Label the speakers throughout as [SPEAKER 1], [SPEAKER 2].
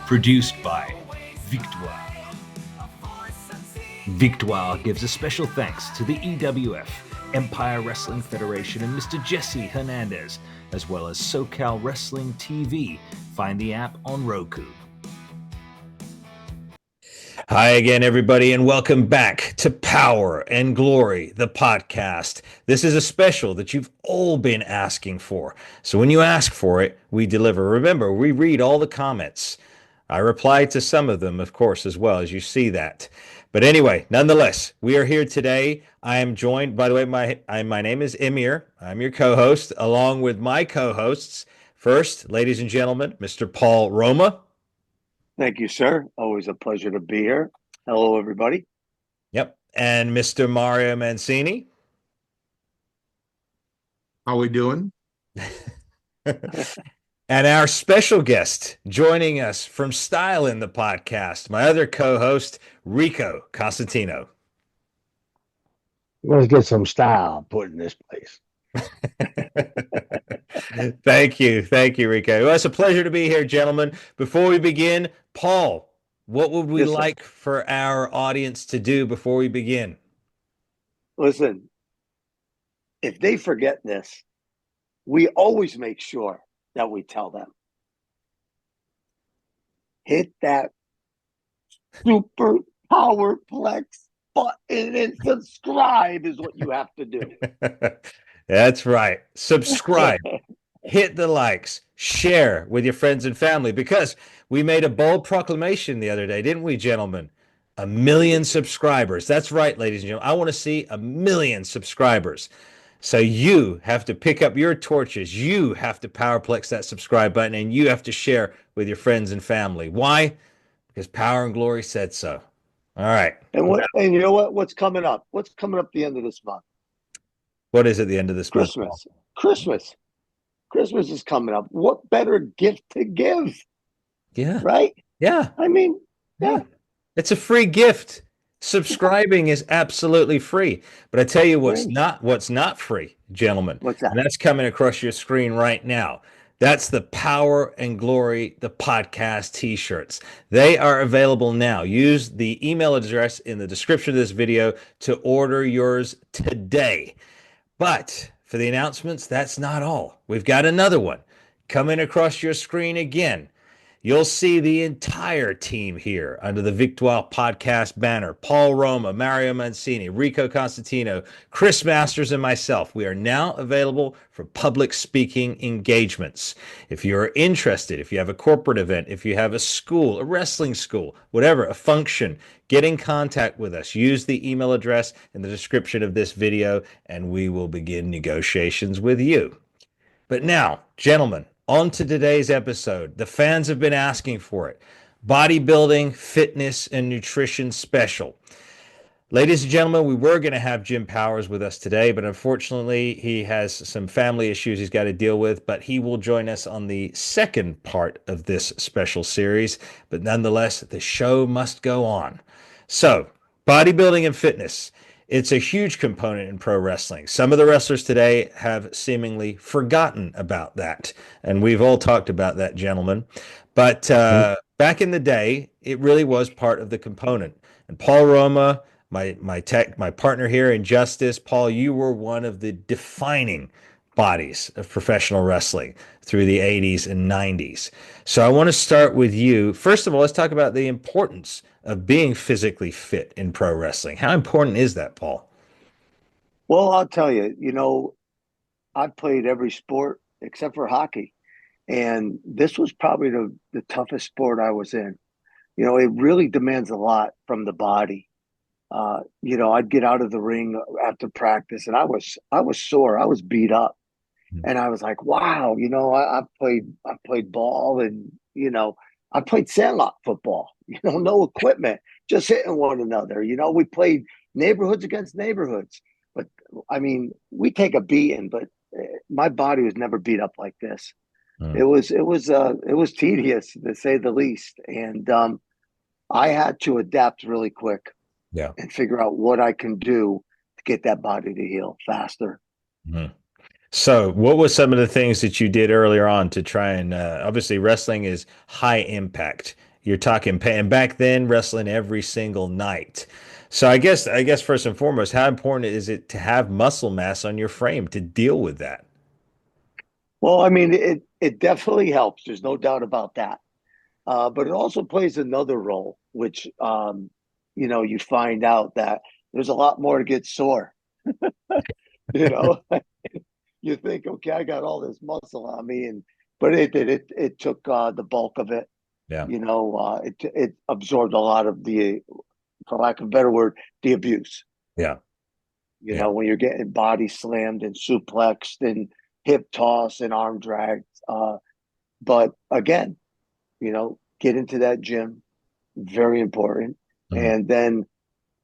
[SPEAKER 1] Produced by Victoire. Victoire gives a special thanks to the EWF, Empire Wrestling Federation, and Mr. Jesse Hernandez, as well as SoCal Wrestling TV. Find the app on Roku. Hi again, everybody, and welcome back to Power and Glory, the podcast. This is a special that you've all been asking for. So when you ask for it, we deliver. Remember, we read all the comments. I reply to some of them, of course, as well, as you see that. But anyway, nonetheless, we are here today. I am joined, by the way, my name is Emir. I'm your co-host, along with my co-hosts. First, ladies and gentlemen, Mr. Paul Roma.
[SPEAKER 2] Thank you, sir. Always a pleasure to be here. Hello, everybody.
[SPEAKER 1] Yep. And Mr. Mario Mancini.
[SPEAKER 3] How we doing?
[SPEAKER 1] And our special guest joining us from Style in the Podcast, my other co-host, Rico Constantino.
[SPEAKER 4] Let's get some style put in this place.
[SPEAKER 1] Thank you, Rico. Well, it's a pleasure to be here, gentlemen. Before we begin, Paul, what would we like for our audience to do before we begin?
[SPEAKER 2] Listen, if they forget this, we always make sure that we tell them. Hit that super powerplex button and subscribe is what you have to do.
[SPEAKER 1] That's right. Subscribe. Hit the likes, share with your friends and family, because we made a bold proclamation the other day, didn't we, gentlemen? 1 million subscribers. That's right, ladies and gentlemen. I want to see 1 million subscribers. So you have to pick up your torches. You have to powerplex that subscribe button, and you have to share with your friends and family. Why? Because Power and Glory said so. All right.
[SPEAKER 2] And you know what? What's coming up? What's coming up at the end of this month?
[SPEAKER 1] What is at the end of this month?
[SPEAKER 2] Christmas is coming up. What better gift to give?
[SPEAKER 1] Yeah.
[SPEAKER 2] Right?
[SPEAKER 1] Yeah.
[SPEAKER 2] I mean, yeah.
[SPEAKER 1] It's a free gift. Subscribing is absolutely free. But I tell you what's not free, gentlemen.
[SPEAKER 2] What's that?
[SPEAKER 1] And that's coming across your screen right now. That's the Power and Glory, the podcast t-shirts. They are available now. Use the email address in the description of this video to order yours today. But for the announcements, that's not all. We've got another one coming across your screen again. You'll see the entire team here under the Victoire podcast banner. Paul Roma, Mario Mancini, Rico Constantino, Chris Masters, and myself. We are now available for public speaking engagements. If you're interested, if you have a corporate event, if you have a school, a wrestling school, whatever, a function, get in contact with us. Use the email address in the description of this video, and we will begin negotiations with you. But now, gentlemen, on to today's episode. The fans have been asking for it. Bodybuilding, fitness, and nutrition special. Ladies and gentlemen, we were going to have Jim Powers with us today, but unfortunately he has some family issues he's got to deal with, but he will join us on the second part of this special series. But nonetheless, the show must go on. So, bodybuilding and fitness. It's a huge component in pro wrestling. Some of the wrestlers today have seemingly forgotten about that. And we've all talked about that, gentlemen. But back in the day, it really was part of the component. And Paul Roma, my partner here in Justice, Paul, you were one of the defining bodies of professional wrestling through the 80s and 90s. So I want to start with you. First of all, let's talk about the importance of being physically fit in pro wrestling. How important is that, Paul?
[SPEAKER 2] Well, I'll tell you, I played every sport except for hockey. And this was probably the toughest sport I was in. It really demands a lot from the body. I'd get out of the ring after practice and I was sore. I was beat up. And I was like, wow, I played ball and, I played sandlot football, no equipment, just hitting one another. We played neighborhoods against neighborhoods. But I mean, we take a beating, but my body was never beat up like this. It was tedious to say the least. And I had to adapt really quick and figure out what I can do to get that body to heal faster.
[SPEAKER 1] Mm-hmm. So what were some of the things that you did earlier on to try and obviously wrestling is high impact. You're talking pain. And back then, wrestling every single night. So I guess first and foremost, how important is it to have muscle mass on your frame to deal with that?
[SPEAKER 2] Well, I mean, it definitely helps. There's no doubt about that. But it also plays another role, which you find out that there's a lot more to get sore. You know, you think, okay, I got all this muscle on me, and but it took the bulk of it.
[SPEAKER 1] Yeah.
[SPEAKER 2] It absorbed a lot of the, for lack of a better word, the abuse.
[SPEAKER 1] Yeah. Yeah.
[SPEAKER 2] When you're getting body slammed and suplexed and hip toss and arm dragged. But again, get into that gym, very important.
[SPEAKER 1] Mhm.
[SPEAKER 2] And then,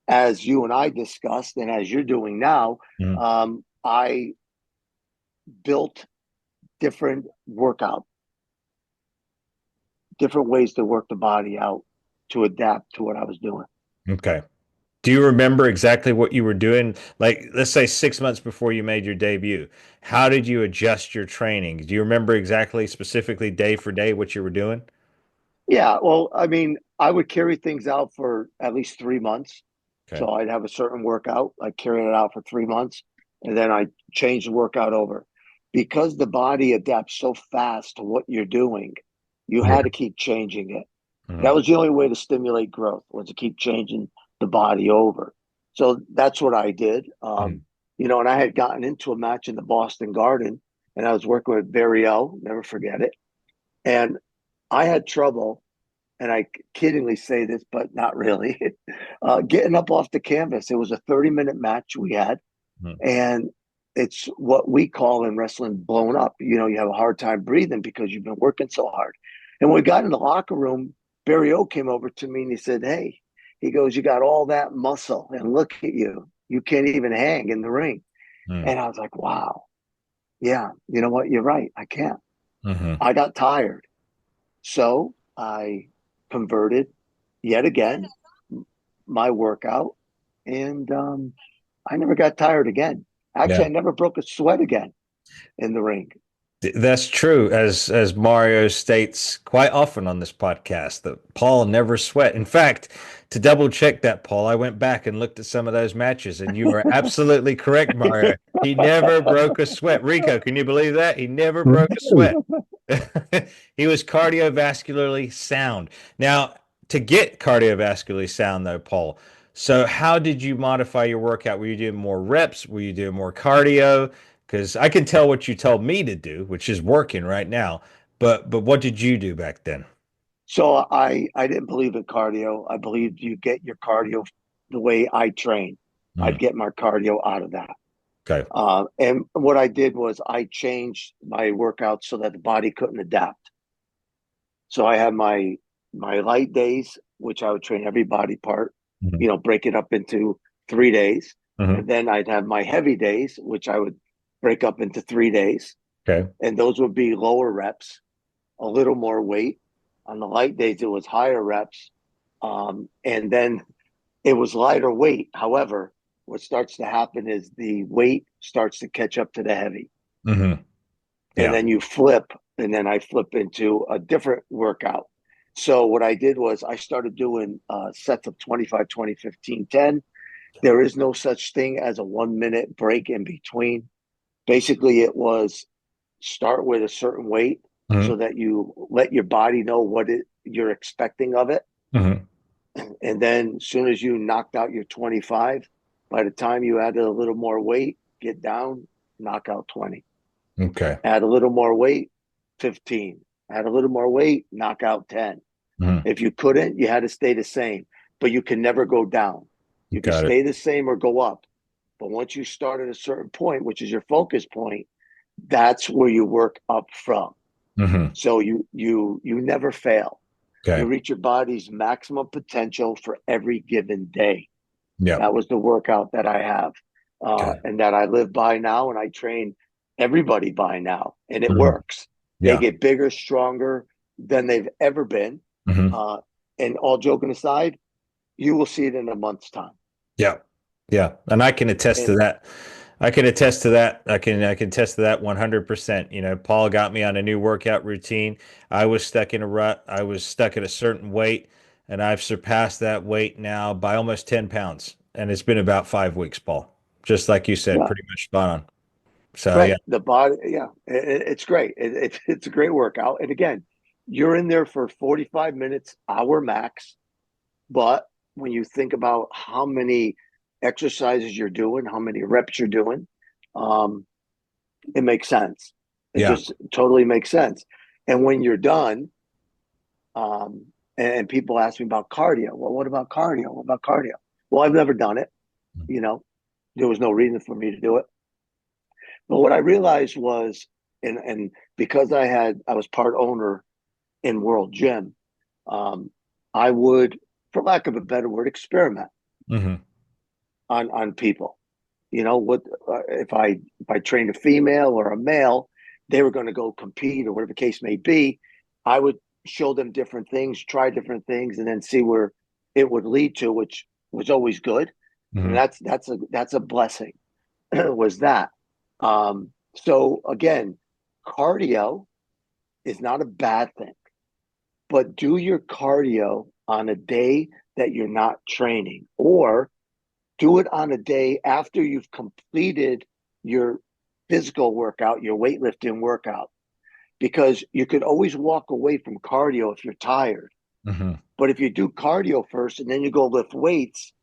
[SPEAKER 2] as you and I discussed, and as you're doing now,
[SPEAKER 1] Mhm.
[SPEAKER 2] I built different workout, different ways to work the body out to adapt to what I was doing.
[SPEAKER 1] Okay. Do you remember exactly what you were doing? Like, let's say 6 months before you made your debut. How did you adjust your training? Do you remember exactly, specifically day for day, what you were doing?
[SPEAKER 2] Yeah, well, I mean, I would carry things out for at least 3 months.
[SPEAKER 1] Okay.
[SPEAKER 2] So I'd have a certain workout, I'd carry it out for 3 months, and then I change the workout over. Because the body adapts so fast to what you're doing, you had to
[SPEAKER 1] Mhm.
[SPEAKER 2] keep changing it. That
[SPEAKER 1] Mhm.
[SPEAKER 2] was the only way to stimulate growth, was to keep changing the body over. So that's what I did.
[SPEAKER 1] Mhm.
[SPEAKER 2] And I had gotten into a match in the Boston Garden, and I was working with Barry O, never forget it. And I had trouble, and I kiddingly say this, but not really, getting up off the canvas. It was a 30-minute match we had,
[SPEAKER 1] Mhm.
[SPEAKER 2] and it's what we call in wrestling blown up. You have a hard time breathing because you've been working so hard. And when we got in the locker room, Barry O came over to me and he said, "Hey," he goes, "you got all that muscle, and look at you. You can't even hang in the ring."
[SPEAKER 1] Mhm.
[SPEAKER 2] And I was like, wow, yeah, you know what? You're right. I can't.
[SPEAKER 1] Mhm.
[SPEAKER 2] I got tired. So I converted yet again my workout, and I never got tired again.
[SPEAKER 1] Yeah.
[SPEAKER 2] Actually, I never broke a sweat again in the ring.
[SPEAKER 1] That's true, as Mario states quite often on this podcast, that Paul never sweat. In fact, to double check that, Paul, I went back and looked at some of those matches, and you are absolutely correct, Mario. He never broke a sweat. Rico, can you believe that? He never broke a sweat. He was cardiovascularly sound. Now, to get cardiovascularly sound, though, Paul, so how did you modify your workout? Were you doing more reps? Were you doing more cardio? Because I can tell what you told me to do, which is working right now. But what did you do back then?
[SPEAKER 2] So I didn't believe in cardio. I believed you get your cardio the way I train. I'd
[SPEAKER 1] Mm,
[SPEAKER 2] get my cardio out of that.
[SPEAKER 1] okay.
[SPEAKER 2] And what I did was I changed my workout so that the body couldn't adapt. So I had my light days, which I would train every body part,
[SPEAKER 1] Mhm.
[SPEAKER 2] break it up into 3 days.
[SPEAKER 1] Mhm.
[SPEAKER 2] And then I'd have my heavy days, which I would break up into 3 days.
[SPEAKER 1] Okay.
[SPEAKER 2] And those would be lower reps, a little more weight. On the light days, it was higher reps. And then it was lighter weight. However, what starts to happen is the weight starts to catch up to the heavy.
[SPEAKER 1] Hmm.
[SPEAKER 2] And
[SPEAKER 1] Yeah.
[SPEAKER 2] then you flip, and then I flip into a different workout. So what I did was I started doing sets of 25, 20, 15, 10. There is no such thing as a 1 minute break in between. Basically, it was start with a certain weight
[SPEAKER 1] Hmm.
[SPEAKER 2] so that you let your body know you're expecting of it.
[SPEAKER 1] Hmm.
[SPEAKER 2] And then as soon as you knocked out your 25, by the time you added a little more weight, get down, knock out 20.
[SPEAKER 1] Okay.
[SPEAKER 2] Add a little more weight, 15. Add a little more weight, knock out 10.
[SPEAKER 1] Hmm.
[SPEAKER 2] If you couldn't, you had to stay the same, but you can never go down. You can
[SPEAKER 1] Got it.
[SPEAKER 2] stay the same or go up. But once you start at a certain point, which is your focus point, that's where you work up from.
[SPEAKER 1] Hmm.
[SPEAKER 2] So you never fail. You
[SPEAKER 1] Okay.
[SPEAKER 2] reach your body's maximum potential for every given day.
[SPEAKER 1] Yep.
[SPEAKER 2] That was the workout that I have,
[SPEAKER 1] Okay.
[SPEAKER 2] and that I live by now, and I train everybody by now, and it
[SPEAKER 1] Hmm.
[SPEAKER 2] works. They
[SPEAKER 1] Yeah.
[SPEAKER 2] get bigger, stronger than they've ever been.
[SPEAKER 1] Hmm.
[SPEAKER 2] Uh, and all joking aside, you will see it in a month's time.
[SPEAKER 1] Yeah. Yeah. And I can attest to
[SPEAKER 2] And
[SPEAKER 1] that. I can attest to that. I can attest to that 100%. You know, Paul got me on a new workout routine. I was stuck in a rut. I was stuck at a certain weight, and I've surpassed that weight now by almost 10 pounds. And it's been about 5 weeks, Paul. Just like you said,
[SPEAKER 2] Yeah,
[SPEAKER 1] pretty much spot on. So yeah.
[SPEAKER 2] right. The body, yeah, it's great. It's a great workout. And again, you're in there for 45 minutes, hour max. But when you think about how many exercises you're doing, how many reps you're doing, um, it makes sense. It
[SPEAKER 1] Yeah.
[SPEAKER 2] just totally makes sense. And when you're done, um, and people ask me about cardio. Well, what about cardio? What about cardio? Well, I've never done it. You know, there was no reason for me to do it. But what I realized was, and because I was part owner in World Gym, um, I would, for lack of a better word, experiment
[SPEAKER 1] Hmm.
[SPEAKER 2] on people. You know what? If I trained a female or a male, they were going to go compete or whatever the case may be. I would show them different things, try different things, and then see where it would lead to, which was always good. And
[SPEAKER 1] Hmm.
[SPEAKER 2] that's a blessing. Was that? So again, cardio is not a bad thing, but do your cardio on a day that you're not training, or do it on a day after you've completed your physical workout, your weightlifting workout, because you could always walk away from cardio if you're tired.
[SPEAKER 1] Hmm.
[SPEAKER 2] But if you do cardio first and then you go lift weights,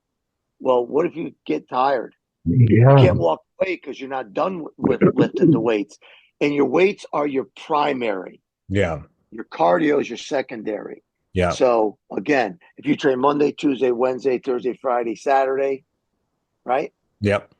[SPEAKER 2] well, what if you get tired? You
[SPEAKER 4] Yeah.
[SPEAKER 2] can't walk away because you're not done with lifting the weights. And your weights are your primary.
[SPEAKER 1] Yeah.
[SPEAKER 2] Your cardio is your secondary.
[SPEAKER 1] Yeah.
[SPEAKER 2] So again, if you train Monday, Tuesday, Wednesday, Thursday, Friday, Saturday, right?
[SPEAKER 1] Yep.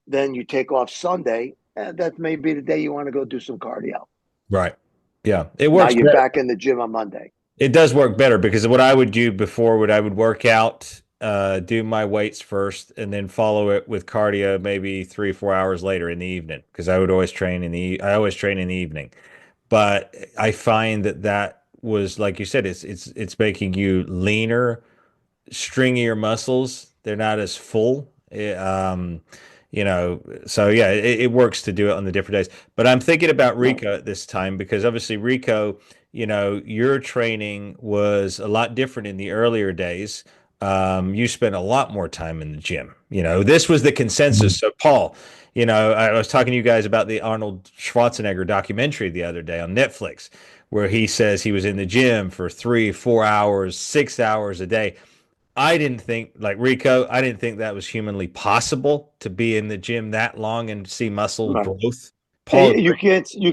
[SPEAKER 2] Then you take off Sunday, and that may be the day you want to go do some cardio.
[SPEAKER 1] Right. Yeah. It
[SPEAKER 2] Now
[SPEAKER 1] works
[SPEAKER 2] you're
[SPEAKER 1] better.
[SPEAKER 2] back in the gym on Monday.
[SPEAKER 1] It does work better because what I would do before would I would work out, do my weights first, and then follow it with cardio maybe 3, 4 hours later in the evening because I always train in the evening. But I find that that was like you said, it's making you leaner, stringier muscles. They're not as full. So yeah, it works to do it on the different days. But I'm thinking about
[SPEAKER 2] Right.
[SPEAKER 1] Rico at this time because obviously Rico, your training was a lot different in the earlier days. You spent a lot more time in the gym. This was the consensus. So Paul, I was talking to you guys about the Arnold Schwarzenegger documentary the other day on Netflix, where he says he was in the gym for 3, 4 hours, 6 hours a day. I didn't think, like Rico, I didn't think that was humanly possible to be in the gym that long and see muscle
[SPEAKER 2] Right.
[SPEAKER 1] growth.
[SPEAKER 2] And
[SPEAKER 1] Paul,
[SPEAKER 2] you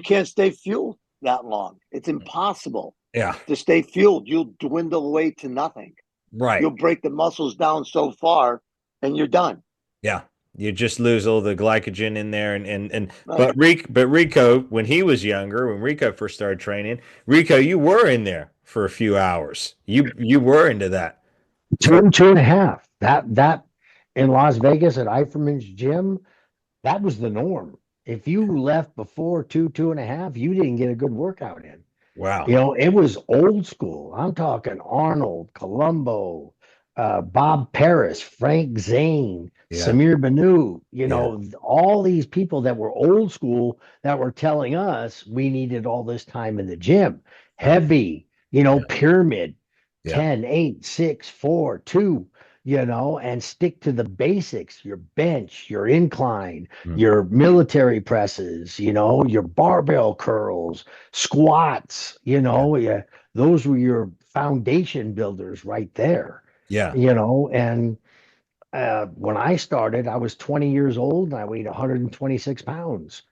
[SPEAKER 2] can't stay fueled that long. It's impossible
[SPEAKER 1] yeah,
[SPEAKER 2] to stay fueled. You'll dwindle away to nothing.
[SPEAKER 1] right.
[SPEAKER 2] You'll break the muscles down so far, and you're done.
[SPEAKER 1] Yeah. You just lose all the glycogen in there and
[SPEAKER 2] Right.
[SPEAKER 1] but Rico, when he was younger, when Rico first started training, Rico, you were in there for a few hours. You were into that.
[SPEAKER 4] Two and a half. That in Las Vegas at Eiferman's gym, that was the norm. If you left before two and a half, you didn't get a good workout in.
[SPEAKER 1] Wow.
[SPEAKER 4] It was old school. I'm talking Arnold, Columbo, Bob Paris, Frank Zane,
[SPEAKER 1] Yeah.
[SPEAKER 4] Samir Banu,
[SPEAKER 1] Yeah.
[SPEAKER 4] all these people that were old school that were telling us we needed all this time in the gym.
[SPEAKER 1] Right.
[SPEAKER 4] Heavy,
[SPEAKER 1] Yeah.
[SPEAKER 4] pyramid,
[SPEAKER 1] Yeah.
[SPEAKER 4] 10, 8, 6, 4, 2, and stick to the basics, your bench, your incline,
[SPEAKER 1] Mm.
[SPEAKER 4] your military presses, your barbell curls, squats,
[SPEAKER 1] Yeah.
[SPEAKER 4] yeah, those were your foundation builders right there,
[SPEAKER 1] Yeah.
[SPEAKER 4] and when I started, I was 20 years old and I weighed 126 pounds.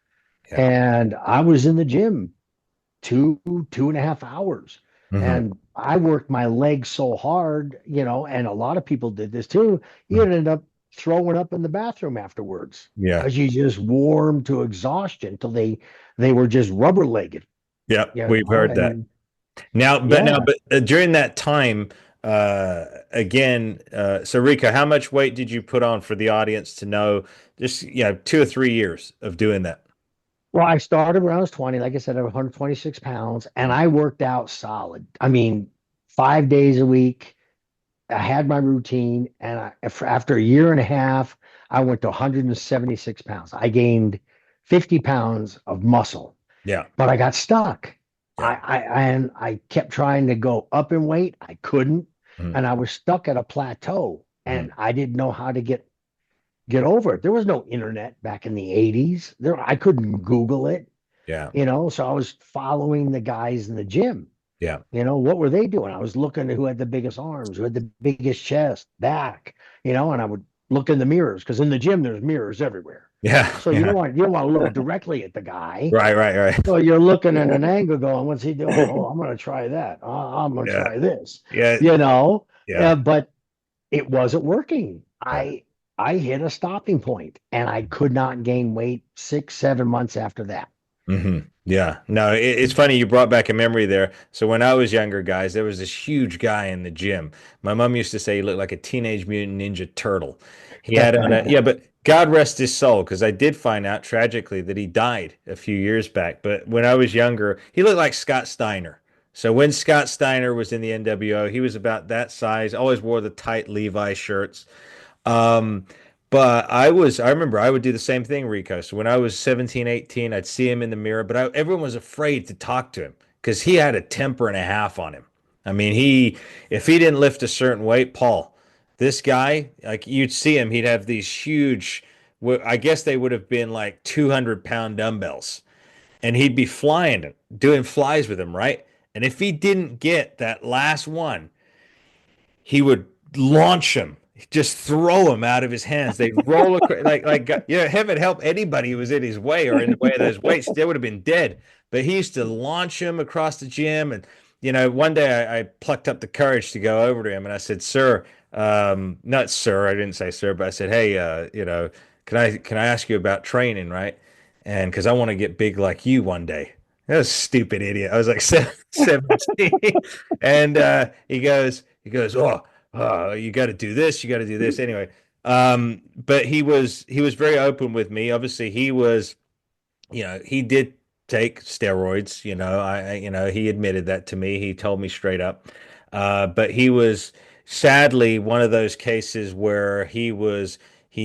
[SPEAKER 1] Yeah.
[SPEAKER 4] And I was in the gym 2.5 hours.
[SPEAKER 1] Hmm.
[SPEAKER 4] And I worked my legs so hard, and a lot of people did this too. You
[SPEAKER 1] Hmm.
[SPEAKER 4] ended up throwing up in the bathroom afterwards
[SPEAKER 1] Yeah.
[SPEAKER 4] because you just wore them to exhaustion till they were just rubber legged,
[SPEAKER 1] Yeah. We've heard that.
[SPEAKER 4] and yeah.
[SPEAKER 1] But during that time, again, so Rico, how much weight did you put on for the audience to know? Just 2 or 3 years of doing that.
[SPEAKER 4] Well, I started when I was 20, like I said, I was 126 pounds, and I worked out solid. I mean, 5 days a week. I had my routine, and after a year and a half, I went to 176 pounds. I gained 50 pounds of muscle,
[SPEAKER 1] Yeah.
[SPEAKER 4] but I got stuck.
[SPEAKER 1] Yeah.
[SPEAKER 4] And I kept trying to go up in weight. I couldn't.
[SPEAKER 1] Mhm.
[SPEAKER 4] And I was stuck at a plateau
[SPEAKER 1] Mhm.
[SPEAKER 4] and I didn't know how to get over it. There was no internet back in the 80s. I couldn't Google it,
[SPEAKER 1] Yeah.
[SPEAKER 4] so I was following the guys in the gym.
[SPEAKER 1] Yeah.
[SPEAKER 4] What were they doing? I was looking at who had the biggest arms, who had the biggest chest, back, and I would look in the mirrors because in the gym there's mirrors everywhere.
[SPEAKER 1] Yeah.
[SPEAKER 4] So
[SPEAKER 1] Yeah.
[SPEAKER 4] you don't want to look directly at the guy.
[SPEAKER 1] Right. Right. Right.
[SPEAKER 4] So you're looking at an angle going, what's he doing? Oh, I'm going to try that. I'm going to
[SPEAKER 1] Yeah.
[SPEAKER 4] try this,
[SPEAKER 1] Yeah.
[SPEAKER 4] you know.
[SPEAKER 1] Yeah.
[SPEAKER 4] But it wasn't working.
[SPEAKER 1] Yeah.
[SPEAKER 4] I hit a stopping point and I could not gain weight 6, 7 months after that.
[SPEAKER 1] Yeah. No, it's funny you brought back a memory there. So when I was younger, guys, there was this huge guy in the gym. My mom used to say he looked like a Teenage Mutant Ninja Turtle. He had on a, yeah, but God rest his soul, because I did find out tragically that he died a few years back. But when I was younger, he looked like Scott Steiner. So when Scott Steiner was in the NWO, he was about that size, always wore the tight Levi shirts. Um, but I remember I would do the same thing, Rico. So when I was 17, 18, I'd see him in the mirror, but everyone was afraid to talk to him because he had a temper and a half on him. I mean, if he didn't lift a certain weight, Paul, this guy, like you'd see him, he'd have these huge, I guess they would have been like 200-pound dumbbells, and he'd be flying, doing flies with them, right? And if he didn't get that last one, he would launch him, just throw him out of his hands. They'd roll across, heaven help anybody who was in his way or in the way of those weights. They would have been dead. But he used to launch him across the gym. And, one day I plucked up the courage to go over to him and I said, sir, not sir, I didn't say sir, but I said, hey, can I ask you about training, right? And because I want to get big like you one day. That was a stupid idiot. I was like 17. And he goes, oh, you got to do this, you got to do this. Anyway, but he was very open with me. Obviously, he did take steroids. He admitted that to me. He told me straight up. But he was sadly one of those cases where he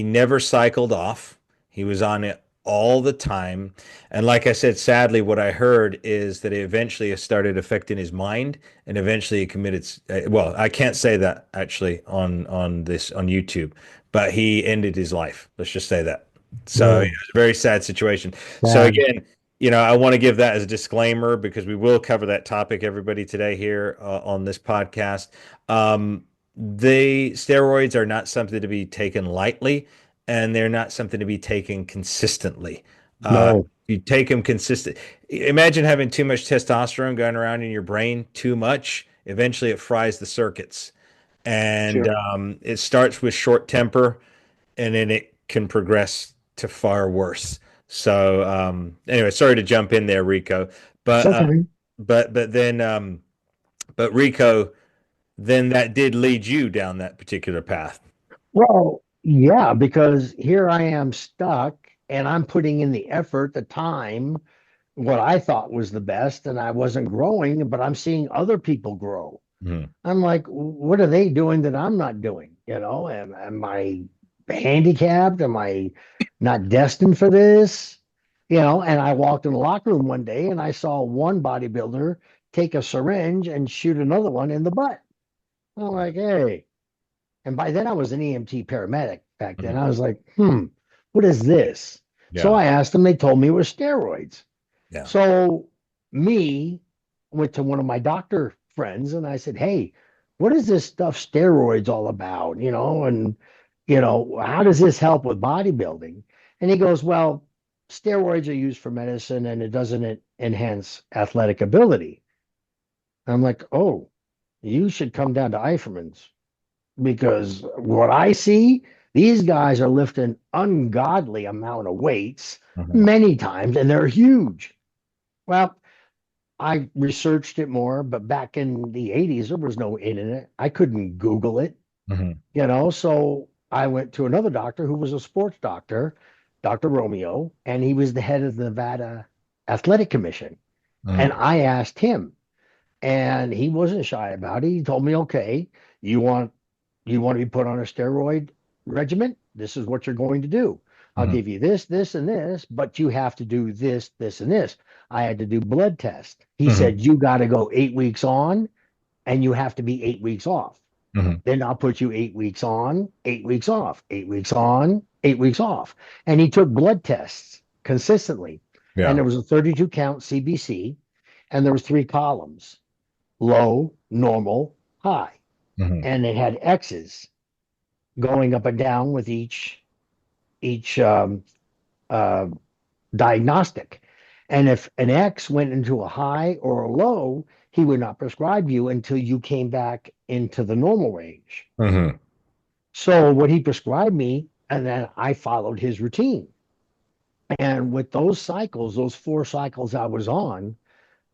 [SPEAKER 1] never cycled off. He was on it all the time. And like I said, sadly, what I heard is that it eventually started affecting his mind, and eventually he committed. Well, I can't say that actually on YouTube, but he ended his life. Let's just say that. So it
[SPEAKER 4] Yeah,
[SPEAKER 1] was a very sad situation. So
[SPEAKER 4] sad.
[SPEAKER 1] again, I want to give that as a disclaimer because we will cover that topic, everybody, today here on this podcast. The steroids are not something to be taken lightly, and they're not something to be taken consistently.
[SPEAKER 4] No,
[SPEAKER 1] You take them consistent. Imagine having too much testosterone going around in your brain too much. Eventually, it fries the circuits, and
[SPEAKER 2] Sure.
[SPEAKER 1] it starts with short temper, and then it can progress to far worse. So anyway, sorry to jump in there, Rico,
[SPEAKER 4] it's
[SPEAKER 1] but
[SPEAKER 4] okay.
[SPEAKER 1] but Rico, then that did lead you down that particular path.
[SPEAKER 4] Well, yeah, because here I am stuck and I'm putting in the effort, the time, what I thought was the best, and I wasn't growing, but I'm seeing other people grow.
[SPEAKER 1] Mhm.
[SPEAKER 4] I'm like, what are they doing that I'm not doing? Am I handicapped? Am I not destined for this? And I walked in the locker room one day and I saw one bodybuilder take a syringe and shoot another one in the butt. I'm like, hey. And by then I was an EMT paramedic back then.
[SPEAKER 1] Mhm.
[SPEAKER 4] I was like, what is this? So
[SPEAKER 1] Yeah,
[SPEAKER 4] I asked them, they told me it was steroids.
[SPEAKER 1] yeah.
[SPEAKER 4] So me went to one of my doctor friends and I said, hey, what is this stuff steroids all about? And how does this help with bodybuilding? And he goes, well, steroids are used for medicine and it doesn't enhance athletic ability. I'm like, oh, you should come down to Eiferman's because what I see, these guys are lifting ungodly amount of weights
[SPEAKER 1] Mhm.
[SPEAKER 4] many times and they're huge. Well, I researched it more, but back in the 80s, there was no internet. I couldn't Google it,
[SPEAKER 1] Mhm.
[SPEAKER 4] so I went to another doctor who was a sports doctor, Dr. Romeo, and he was the head of the Nevada Athletic Commission. And
[SPEAKER 1] Mhm.
[SPEAKER 4] I asked him, and he wasn't shy about it. He told me, okay, you want you want to be put on a steroid regimen? this is what you're going to do. I'll
[SPEAKER 1] Mhm.
[SPEAKER 4] give you this, this, and this, but you have to do this, this, and this. I had to do blood test. He
[SPEAKER 1] Mhm.
[SPEAKER 4] said, you got to go 8 weeks on and you have to be 8 weeks off.
[SPEAKER 1] Mhm.
[SPEAKER 4] Then I'll put you 8 weeks on, 8 weeks off, 8 weeks on, 8 weeks off. And he took blood tests consistently. And
[SPEAKER 1] Yeah.
[SPEAKER 4] there was a 32 count CBC, and there was 3 columns: low, normal, high.
[SPEAKER 1] Mhm.
[SPEAKER 4] And it had X's going up and down with each uh, diagnostic. And if an X went into a high or a low, he would not prescribe you until you came back into the normal range.
[SPEAKER 1] Mhm.
[SPEAKER 4] So what he prescribed me, and then I followed his routine. And with those cycles, those 4 cycles I was on,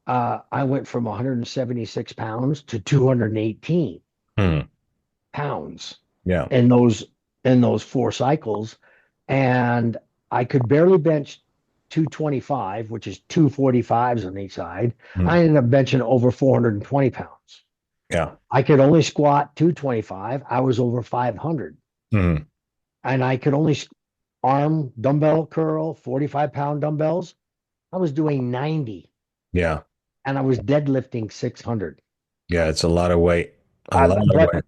[SPEAKER 4] I went from 176 pounds to 218
[SPEAKER 1] Mhm.
[SPEAKER 4] pounds
[SPEAKER 1] Yeah.
[SPEAKER 4] in those 4 cycles. And I could barely bench 225, which is 245s on each side. I
[SPEAKER 1] Mhm.
[SPEAKER 4] ended up benching over 420 pounds.
[SPEAKER 1] Yeah.
[SPEAKER 4] I could only squat 225. I was over 500.
[SPEAKER 1] Mhm.
[SPEAKER 4] And I could only arm dumbbell curl, 45-pound dumbbells. I was doing 90,
[SPEAKER 1] Yeah.
[SPEAKER 4] and I was deadlifting 600.
[SPEAKER 1] Yeah. It's a lot of weight. A lot of
[SPEAKER 4] But
[SPEAKER 1] weight.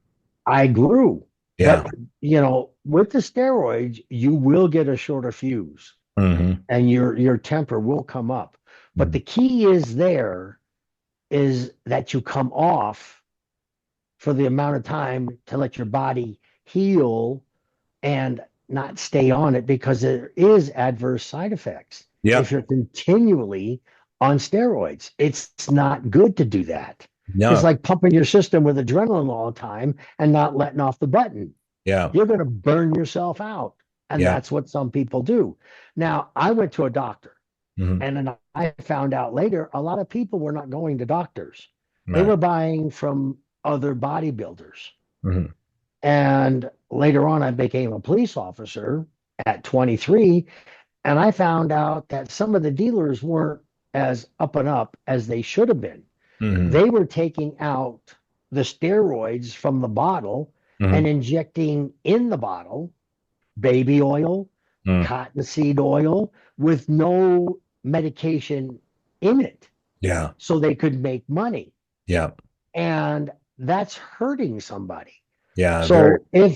[SPEAKER 4] I grew.
[SPEAKER 1] Yeah.
[SPEAKER 4] But, with the steroids, you will get a shorter fuse
[SPEAKER 1] Mhm.
[SPEAKER 4] and your temper will come up. But the
[SPEAKER 1] Mhm.
[SPEAKER 4] key is that you come off for the amount of time to let your body heal and not stay on it, because there is adverse side effects if
[SPEAKER 1] Yep.
[SPEAKER 4] you're continually on steroids. It's not good to do that. It's
[SPEAKER 1] No.
[SPEAKER 4] like pumping your system with adrenaline all the time and not letting off the button.
[SPEAKER 1] Yeah.
[SPEAKER 4] You're going to burn yourself out. And
[SPEAKER 1] Yeah.
[SPEAKER 4] that's what some people do. Now, I went to a doctor,
[SPEAKER 1] Mhm.
[SPEAKER 4] and then I found out later a lot of people were not going to doctors. They
[SPEAKER 1] Right.
[SPEAKER 4] were buying from other bodybuilders.
[SPEAKER 1] Mhm.
[SPEAKER 4] And later on, I became a police officer at 23, and I found out that some of the dealers weren't as up and up as they should have been.
[SPEAKER 1] Mhm.
[SPEAKER 4] They were taking out the steroids from the bottle and
[SPEAKER 1] Mhm.
[SPEAKER 4] injecting in the bottle baby oil,
[SPEAKER 1] Mhm.
[SPEAKER 4] cottonseed oil with no medication in it
[SPEAKER 1] Yeah.
[SPEAKER 4] so they could make money.
[SPEAKER 1] Yeah.
[SPEAKER 4] And that's hurting somebody.
[SPEAKER 1] Yeah. Very.
[SPEAKER 4] So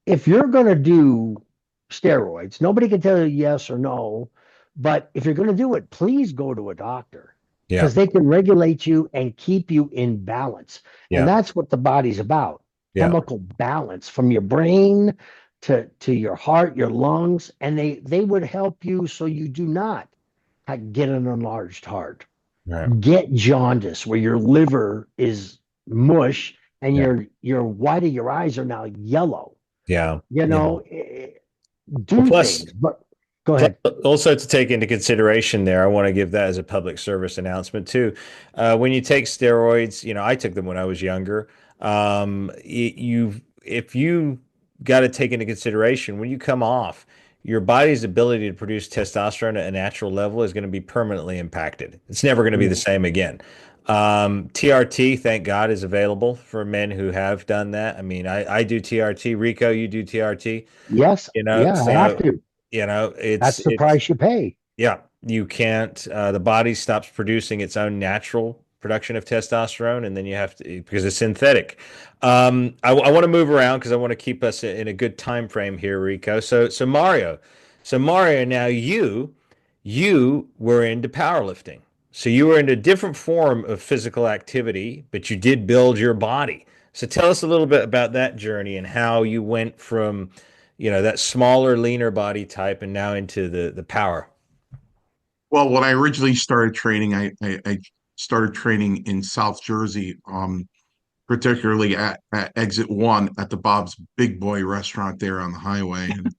[SPEAKER 4] if you're going to do steroids, nobody can tell you yes or no, but if you're going to do it, please go to a doctor,
[SPEAKER 1] Yeah.
[SPEAKER 4] because they can regulate you and keep you in balance. And
[SPEAKER 1] Yeah.
[SPEAKER 4] that's what the body's about.
[SPEAKER 1] Yeah.
[SPEAKER 4] Chemical balance from your brain to your heart, your lungs, and they would help you so you do not get an enlarged heart,
[SPEAKER 1] Right.
[SPEAKER 4] get jaundice where your liver is mush and
[SPEAKER 1] Yeah.
[SPEAKER 4] your white of your eyes are now yellow.
[SPEAKER 1] Yeah.
[SPEAKER 4] You
[SPEAKER 1] Yeah.
[SPEAKER 4] know,
[SPEAKER 1] Well,
[SPEAKER 4] do
[SPEAKER 1] plus,
[SPEAKER 4] things. But go ahead.
[SPEAKER 1] also to take into consideration there, I want to give that as a public service announcement too. When you take steroids, I took them when I was younger. If you got to take into consideration when you come off, your body's ability to produce testosterone at a natural level is going to be permanently impacted. It's never going to be the
[SPEAKER 4] Mhm.
[SPEAKER 1] same again. TRT, thank God, is available for men who have done that. I mean, I do TRT. Rico, you do TRT.
[SPEAKER 4] Yes, yeah, I have
[SPEAKER 1] So
[SPEAKER 4] to.
[SPEAKER 1] it's
[SPEAKER 4] That's the price you pay.
[SPEAKER 1] yeah, you can't. The body stops producing its own natural production of testosterone, and then you have to because it's synthetic. I want to move around because I want to keep us in a good time frame here, Rico. So Mario, now you were into powerlifting, so you were into a different form of physical activity, but you did build your body. So tell us a little bit about that journey and how you went from, that smaller, leaner body type and now into the power.
[SPEAKER 3] Well, when I originally started training, I started training in South Jersey, particularly at Exit One at the Bob's Big Boy restaurant there on the highway. And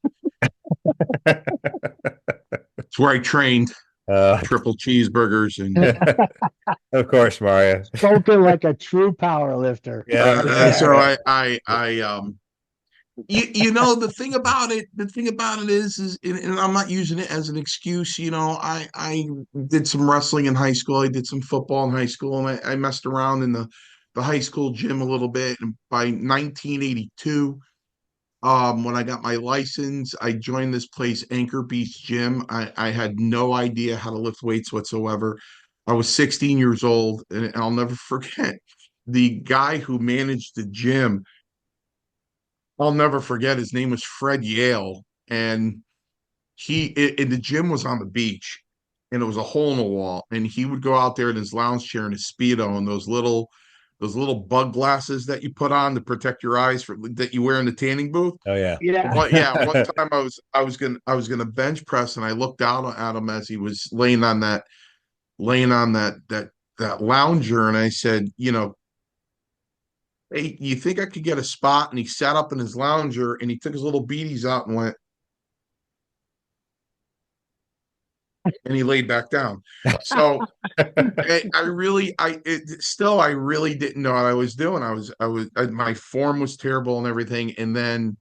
[SPEAKER 3] it's where I trained
[SPEAKER 1] Uh,
[SPEAKER 3] triple cheeseburgers and
[SPEAKER 1] of course, Mario.
[SPEAKER 4] Spoken like a true power lifter.
[SPEAKER 1] Yeah,
[SPEAKER 3] so
[SPEAKER 1] yeah,
[SPEAKER 3] the thing about it is and I'm not using it as an excuse. I did some wrestling in high school. I did some football in high school, and I messed around in the high school gym a little bit. And by 1982, When I got my license, I joined this place, Anchor Beach Gym. I had no idea how to lift weights whatsoever. I was 16 years old, and I'll never forget the guy who managed the gym. I'll never forget his name was Fred Yale, and and the gym was on the beach, and it was a hole in the wall, and he would go out there in his lounge chair and his speedo and those little bug glasses that you put on to protect your eyes that you wear in the tanning booth.
[SPEAKER 1] Oh yeah.
[SPEAKER 4] Yeah.
[SPEAKER 3] One time I was gonna bench press, and I looked out at him as he was laying on that lounger, and I said, hey, you think I could get a spot? And he sat up in his lounger and he took his little beaties out and went, and he laid back down. So I really didn't know what I was doing. My form was terrible and everything. And then,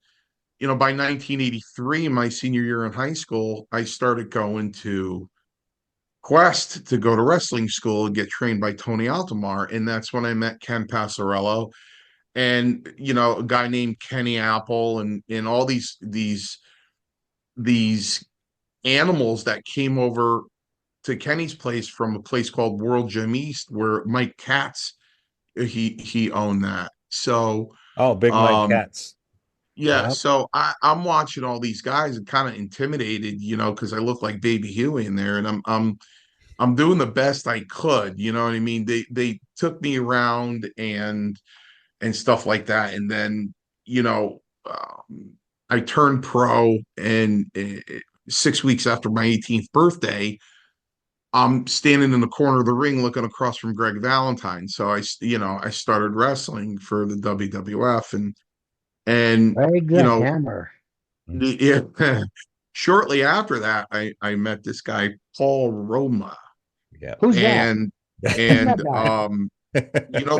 [SPEAKER 3] by 1983, my senior year in high school, I started going to Quest to go to wrestling school and get trained by Tony Altomar. And that's when I met Ken Passarello and, a guy named Kenny Apple and all these animals that came over to Kenny's place from a place called World Gym East, where Mike Katz he owned that. So
[SPEAKER 1] Oh, Big Mike
[SPEAKER 3] um
[SPEAKER 1] Cats.
[SPEAKER 3] yeah,
[SPEAKER 4] Yep.
[SPEAKER 3] so I'm watching all these guys and kind of intimidated, because I look like Baby Huey in there, and I'm doing the best I could, you know what I mean? They took me around and stuff like that, and then you know I turned pro, and 6 weeks after my 18th birthday, I'm standing in the corner of the ring looking across from Greg Valentine. So I started wrestling for the WWF, and
[SPEAKER 4] Greg
[SPEAKER 3] you
[SPEAKER 4] the
[SPEAKER 3] know,
[SPEAKER 4] Hammer.
[SPEAKER 3] yeah, shortly after that, I met this guy Paul Roma,
[SPEAKER 1] Yeah.
[SPEAKER 4] Who's that?
[SPEAKER 3] and
[SPEAKER 4] Who's that
[SPEAKER 3] and
[SPEAKER 4] guy?
[SPEAKER 2] I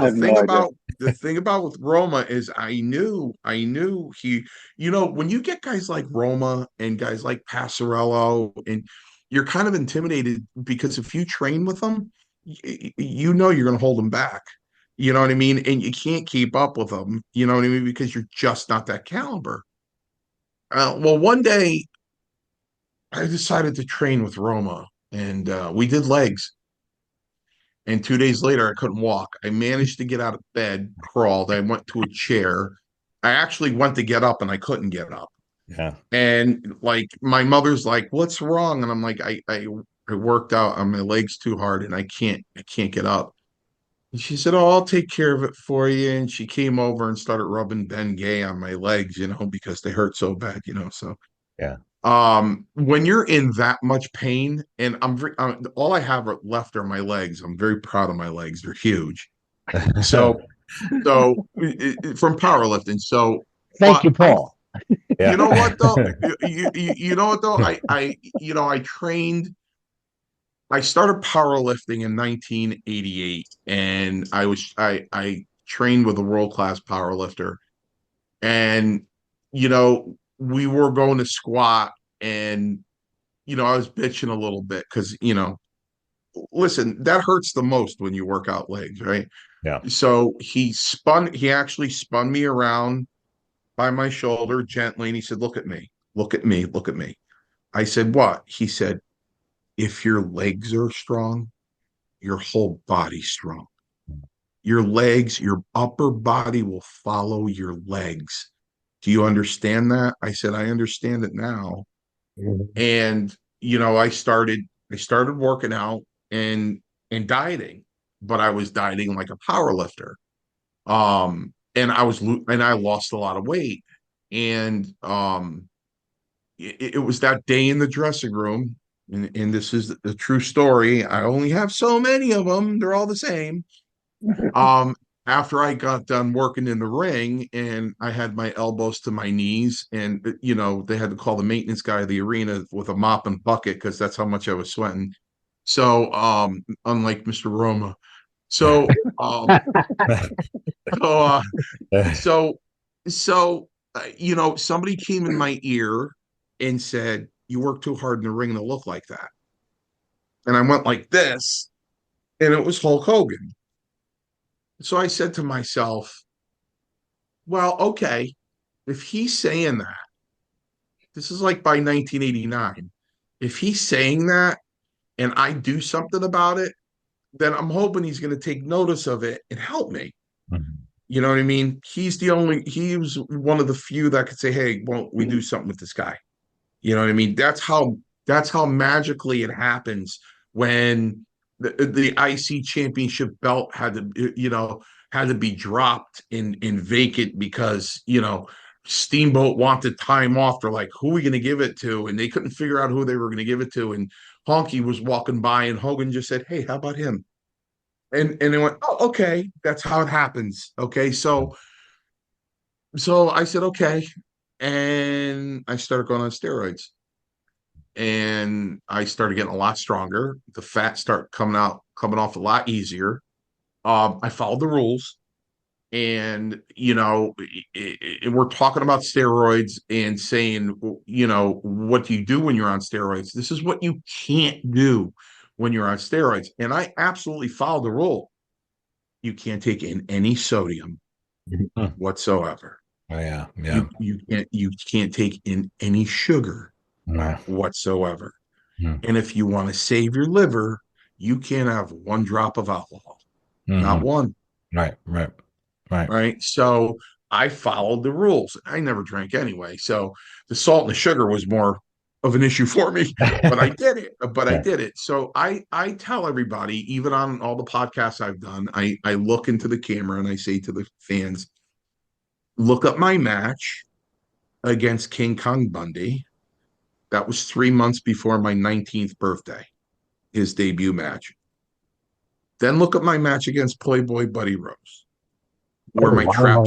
[SPEAKER 2] have no idea.
[SPEAKER 3] the thing about with Roma is I knew he, when you get guys like Roma and guys like Passarello, and you're kind of intimidated because if you train with them, you're going to hold them back. You know what I mean? And you can't keep up with them. You know what I mean? Because you're just not that caliber. Well, one day I decided to train with Roma, and we did legs. And 2 days later, I couldn't walk. I managed to get out of bed, crawled. I went to a chair. I actually went to get up and I couldn't get up.
[SPEAKER 1] Yeah.
[SPEAKER 3] And like my mother's like, "What's wrong?" And I'm like, I worked out on my legs too hard and I can't get up. And she said, "Oh, I'll take care of it for you." And she came over and started rubbing Ben Gay on my legs, because they hurt so bad, So
[SPEAKER 1] Yeah.
[SPEAKER 3] when you're in that much pain, and all I have left are my legs. I'm very proud of my legs. They're huge. So from powerlifting. So,
[SPEAKER 4] Thank
[SPEAKER 3] but
[SPEAKER 4] you, Paul.
[SPEAKER 3] you
[SPEAKER 1] Yeah.
[SPEAKER 3] know what though? You know what though? I trained. I started powerlifting in 1988, and I trained with a world class powerlifter, and we were going to squat, and I was bitching a little bit because listen, that hurts the most when you work out legs, right?
[SPEAKER 1] Yeah.
[SPEAKER 3] So he actually spun me around by my shoulder gently, and he said, "Look at me, look at me, look at me." I said, "What?" He said, "If your legs are strong, your whole body's strong. Your legs, your upper body will follow your legs. Do you understand that?" I said, "I understand it now." And I started working out and dieting, but I was dieting like a power lifter. And I lost a lot of weight. And it was that day in the dressing room, and this is the true story. I only have so many of them; they're all the same. Um, After I got done working in the ring, and I had my elbows to my knees, and they had to call the maintenance guy of the arena with a mop and bucket because that's how much I was sweating. So, unlike Mr. Roma, so so uh, so somebody came in my ear and said, "You work too hard in the ring to look like that." And I went like this, and it was Hulk Hogan. So I said to myself, "Well, okay, if he's saying that, this is like by 1989. If he's saying that and I do something about it, then I'm hoping he's going to take notice of it and help me.
[SPEAKER 1] Mhm.
[SPEAKER 3] You know what I mean? He was one of the few that could say, "Hey, won't we do something with this guy?" You know what I mean? That's how magically it happens when the IC championship belt had to, had to be dropped in vacant because, Steamboat wanted time off. They're like, who are we going to give it to? And they couldn't figure out who they were going to give it to. And Honky was walking by and Hogan just said, "Hey, how about him?" And they went, "Oh, okay, that's how it happens." Okay, so I said, okay, and I started going on steroids, and I started getting a lot stronger. The fat started coming off a lot easier. I followed the rules, and we're talking about steroids and saying, what do you do when you're on steroids? This is what you can't do when you're on steroids, and I absolutely followed the rule. You can't take in any sodium
[SPEAKER 1] Mhm.
[SPEAKER 3] whatsoever.
[SPEAKER 1] Oh, yeah, yeah.
[SPEAKER 3] You can't take in any sugar
[SPEAKER 1] No.
[SPEAKER 3] whatsoever.
[SPEAKER 1] Mhm.
[SPEAKER 3] And if you want to save your liver, you can't have one drop of alcohol, not
[SPEAKER 1] Mhm.
[SPEAKER 3] one.
[SPEAKER 1] Right, right, right.
[SPEAKER 3] Right. So I followed the rules. I never drank anyway. So the salt and the sugar was more of an issue for me, but I did it. But I
[SPEAKER 1] Yeah.
[SPEAKER 3] did it. So I tell everybody, even on all the podcasts I've done, I look into the camera and I say to the fans, look up my match against King Kong Bundy. That was 3 months before my 19th birthday, his debut match. Then look at my match against Playboy Buddy Rose,
[SPEAKER 4] Oh,
[SPEAKER 3] where
[SPEAKER 4] wow.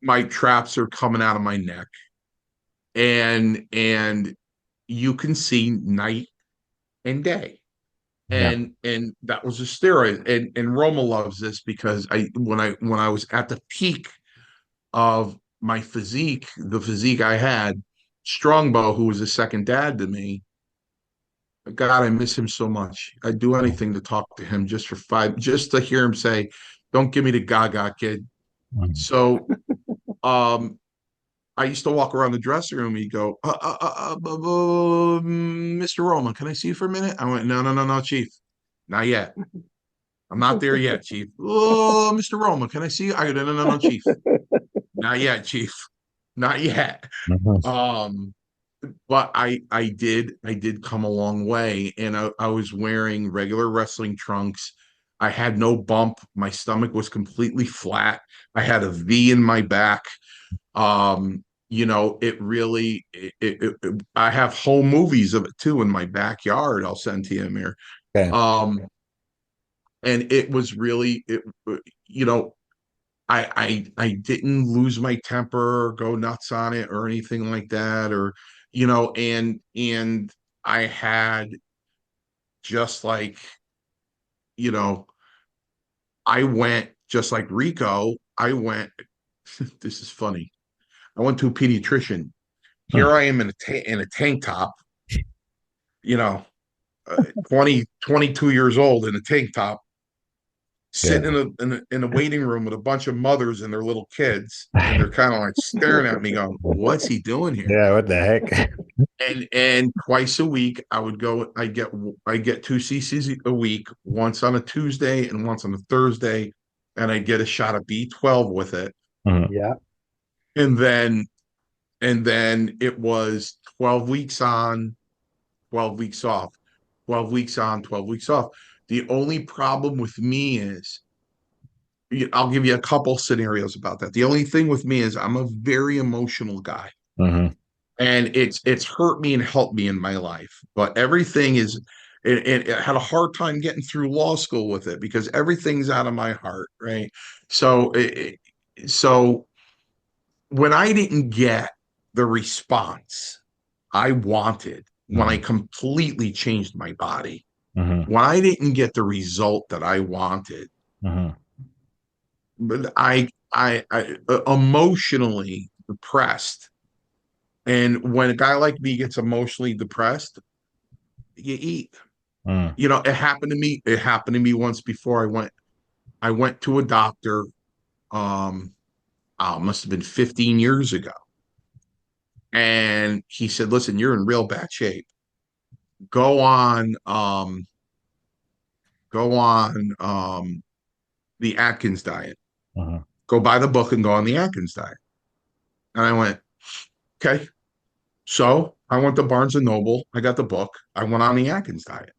[SPEAKER 3] my traps are coming out of my neck, and you can see night and day.
[SPEAKER 1] Yeah.
[SPEAKER 3] And that was a steroid. And Roma loves this because when I was at the peak of my physique, the physique I had, Strongbow, who was a second dad to me, God, I miss him so much. I'd do anything to talk to him just for just to hear him say, "Don't give me the Gaga kid."
[SPEAKER 1] Mhm.
[SPEAKER 3] So, um, I used to walk around the dressing room. He'd go, "Mr. Roma, can I see you for a minute?" I went, "No, no, no, no, Chief, not yet. I'm not there yet, Chief." "Oh, Mr. Roma, can I see you?" I go, "No, no, no, no, Chief, not yet, Chief, not yet."
[SPEAKER 1] Mhm.
[SPEAKER 3] Um, but I did come a long way, and I was wearing regular wrestling trunks. I had no bump. My stomach was completely flat. I had a V in my back. It really I have whole movies of it too in my backyard. I'll send to you, Emir.
[SPEAKER 1] Okay.
[SPEAKER 3] Um, and it was really you know, I didn't lose my temper or go nuts on it or anything like that, or and I had, just like, you know I went, just like Rico. I went This is funny. I went to a pediatrician.
[SPEAKER 1] Huh.
[SPEAKER 3] Here I am in a tank top, you know 20 22 years old in a tank top,
[SPEAKER 1] Yeah.
[SPEAKER 3] sitting in a waiting room with a bunch of mothers and their little kids, and they're kind of like staring at me going, "What's he doing here?"
[SPEAKER 1] Yeah, what the heck?
[SPEAKER 3] And twice a week I would go. I get 2 cc's a week, once on a Tuesday and once on a Thursday, and I get a shot of B12 with it.
[SPEAKER 1] Mhm.
[SPEAKER 4] Yeah.
[SPEAKER 3] And then and then it was 12 weeks on, 12 weeks off, 12 weeks on, 12 weeks off. The only problem with me is, I'll give you a couple scenarios about that. The only thing with me is I'm a very emotional guy,
[SPEAKER 1] Mhm.
[SPEAKER 3] and it's hurt me and helped me in my life. But everything is, it had a hard time getting through law school with it because everything's out of my heart, right? So so when I didn't get the response I wanted, when I
[SPEAKER 1] Mhm.
[SPEAKER 3] completely changed my body,
[SPEAKER 1] Mhm.
[SPEAKER 3] when I didn't get the result that I wanted,
[SPEAKER 1] Mhm.
[SPEAKER 3] but I emotionally depressed. And when a guy like me gets emotionally depressed, you eat.
[SPEAKER 1] Mhm.
[SPEAKER 3] It happened to me. It happened to me once before. I went to a doctor. Must have been 15 years ago. And he said, listen, you're in real bad shape. Go on, go on the Atkins diet.
[SPEAKER 1] Uh-huh.
[SPEAKER 3] Go buy the book and go on the Atkins diet. And I went, okay. So I went to Barnes and Noble. I got the book. I went on the Atkins diet.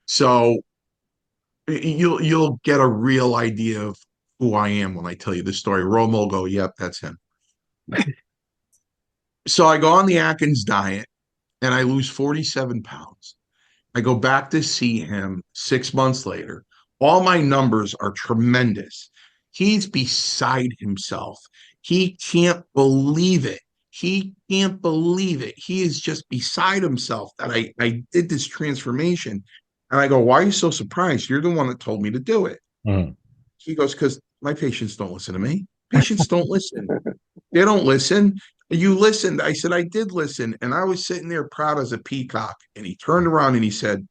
[SPEAKER 3] So you'll get a real idea of who I am when I tell you this story. Roma will go, yep, that's him. So I go on the Atkins diet and I lose 47 pounds. I go back to see him 6 months later. All my numbers are tremendous. He's beside himself. He can't believe it. He can't believe it. He is just beside himself that I did this transformation. And I go, why are you so surprised? You're the one that told me to do it.
[SPEAKER 1] Mhm.
[SPEAKER 3] He goes, because my patients don't listen to me. Patients don't listen. They don't listen. You listened. I said, I did listen. And I was sitting there proud as a peacock. And he turned around and he said,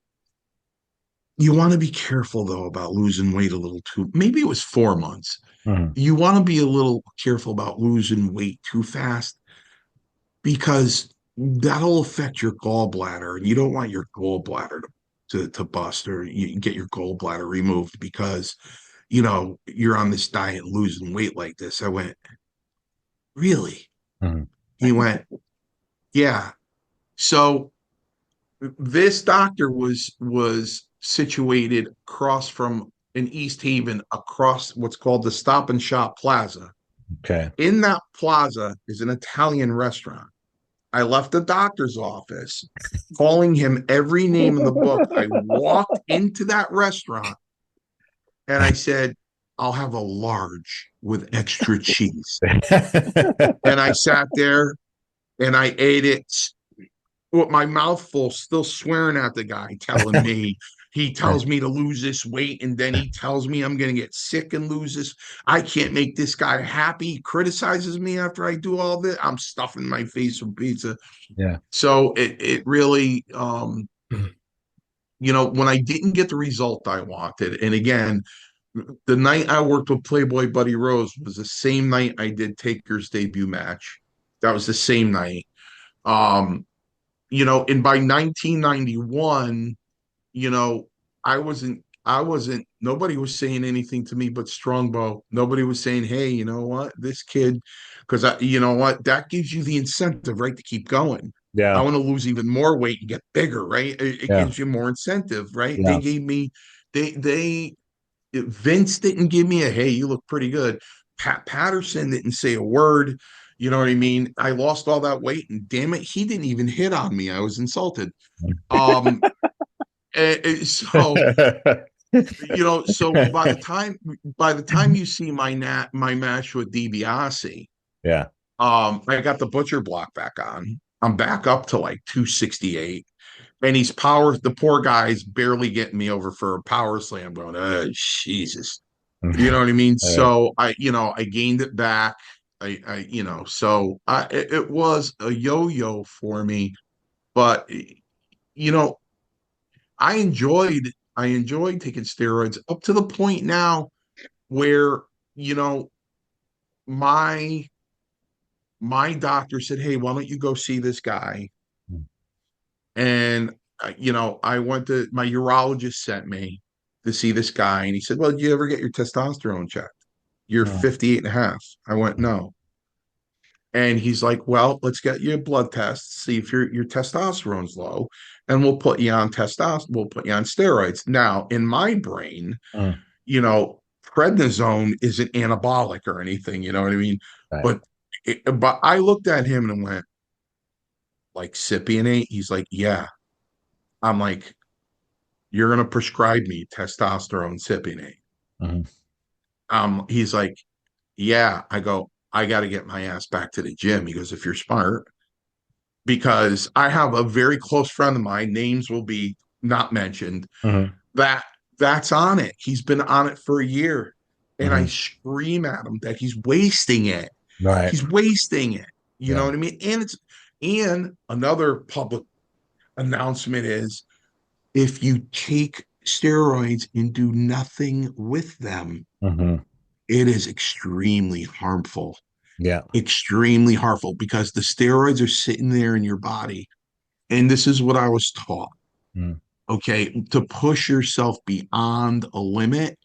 [SPEAKER 3] you want to be careful, though, about losing weight a little too. Maybe it was 4 months.
[SPEAKER 1] Mhm.
[SPEAKER 3] You want to be a little careful about losing weight too fast because that'll affect your gallbladder. And you don't want your gallbladder to bust or you get your gallbladder removed because, you're on this diet losing weight like this. I went, really?
[SPEAKER 1] Mhm.
[SPEAKER 3] He went, yeah. So this doctor was situated across from in East Haven, across what's called the Stop and Shop Plaza.
[SPEAKER 1] Okay.
[SPEAKER 3] In that plaza is an Italian restaurant. I left the doctor's office calling him every name in the book. I walked into that restaurant and I said, I'll have a large with extra cheese. And I sat there and I ate it with my mouth full, still swearing at the guy, telling me he tells me to lose this weight, and then he tells me I'm going to get sick and lose this. I can't make this guy happy. He criticizes me after I do all this. I'm stuffing my face with pizza.
[SPEAKER 1] Yeah.
[SPEAKER 3] So it really, when I didn't get the result I wanted, and again, the night I worked with Playboy Buddy Rose was the same night I did Taker's debut match. That was the same night. Um, and by 1991, nobody was saying anything to me but Strongbow. Nobody was saying, hey, you know what, this kid, because you know what, that gives you the incentive, right, to keep going. I
[SPEAKER 1] Yeah.
[SPEAKER 3] want to lose even more weight and get bigger, right? It
[SPEAKER 1] Yeah.
[SPEAKER 3] gives you more incentive, right? They
[SPEAKER 1] Yeah.
[SPEAKER 3] gave me, they Vince didn't give me a, hey, you look pretty good. Pat Patterson didn't say a word. You know what I mean? I lost all that weight, and damn it, he didn't even hit on me. I was insulted. Um, so so by the time you see my match with DiBiase,
[SPEAKER 1] Yeah.
[SPEAKER 3] I got the butcher block back on. I'm back up to like 268. And the poor guy's barely getting me over for a power slam going, oh, Jesus. You know what I mean? So I gained it back. It was a yo-yo for me, but you know, I enjoyed taking steroids up to the point now where, you know, my my doctor said, hey, why don't you go see this guy? And I went to my urologist sent me to see this guy, and he said, well, did you ever get your testosterone checked? You're 58 and a half. I went, no. And he's like, well, let's get you a blood test, see if your testosterone's low, and we'll put you on steroids. Now, in my brain,
[SPEAKER 1] Mm.
[SPEAKER 3] prednisone isn't anabolic or anything, you know what I mean?
[SPEAKER 1] Right.
[SPEAKER 3] But I looked at him and went, like Cypionate? He's like, yeah. I'm like, you're gonna prescribe me testosterone Cypionate.
[SPEAKER 1] Mhm.
[SPEAKER 3] He's like, yeah. I go, I got to get my ass back to the gym. He goes, if you're smart, because I have a very close friend of mine, names will be not mentioned,
[SPEAKER 1] Mhm.
[SPEAKER 3] that that's on it. He's been on it for a year. And I
[SPEAKER 1] Mhm.
[SPEAKER 3] scream at him that he's wasting it.
[SPEAKER 1] Right.
[SPEAKER 3] He's wasting it. You know
[SPEAKER 1] Yeah.
[SPEAKER 3] what I mean? And another public announcement is if you take steroids and do nothing with them,
[SPEAKER 1] Mhm.
[SPEAKER 3] it is extremely harmful.
[SPEAKER 1] Yeah.
[SPEAKER 3] Extremely harmful because the steroids are sitting there in your body. And this is what I was taught.
[SPEAKER 1] Mm.
[SPEAKER 3] Okay. To push yourself beyond a limit,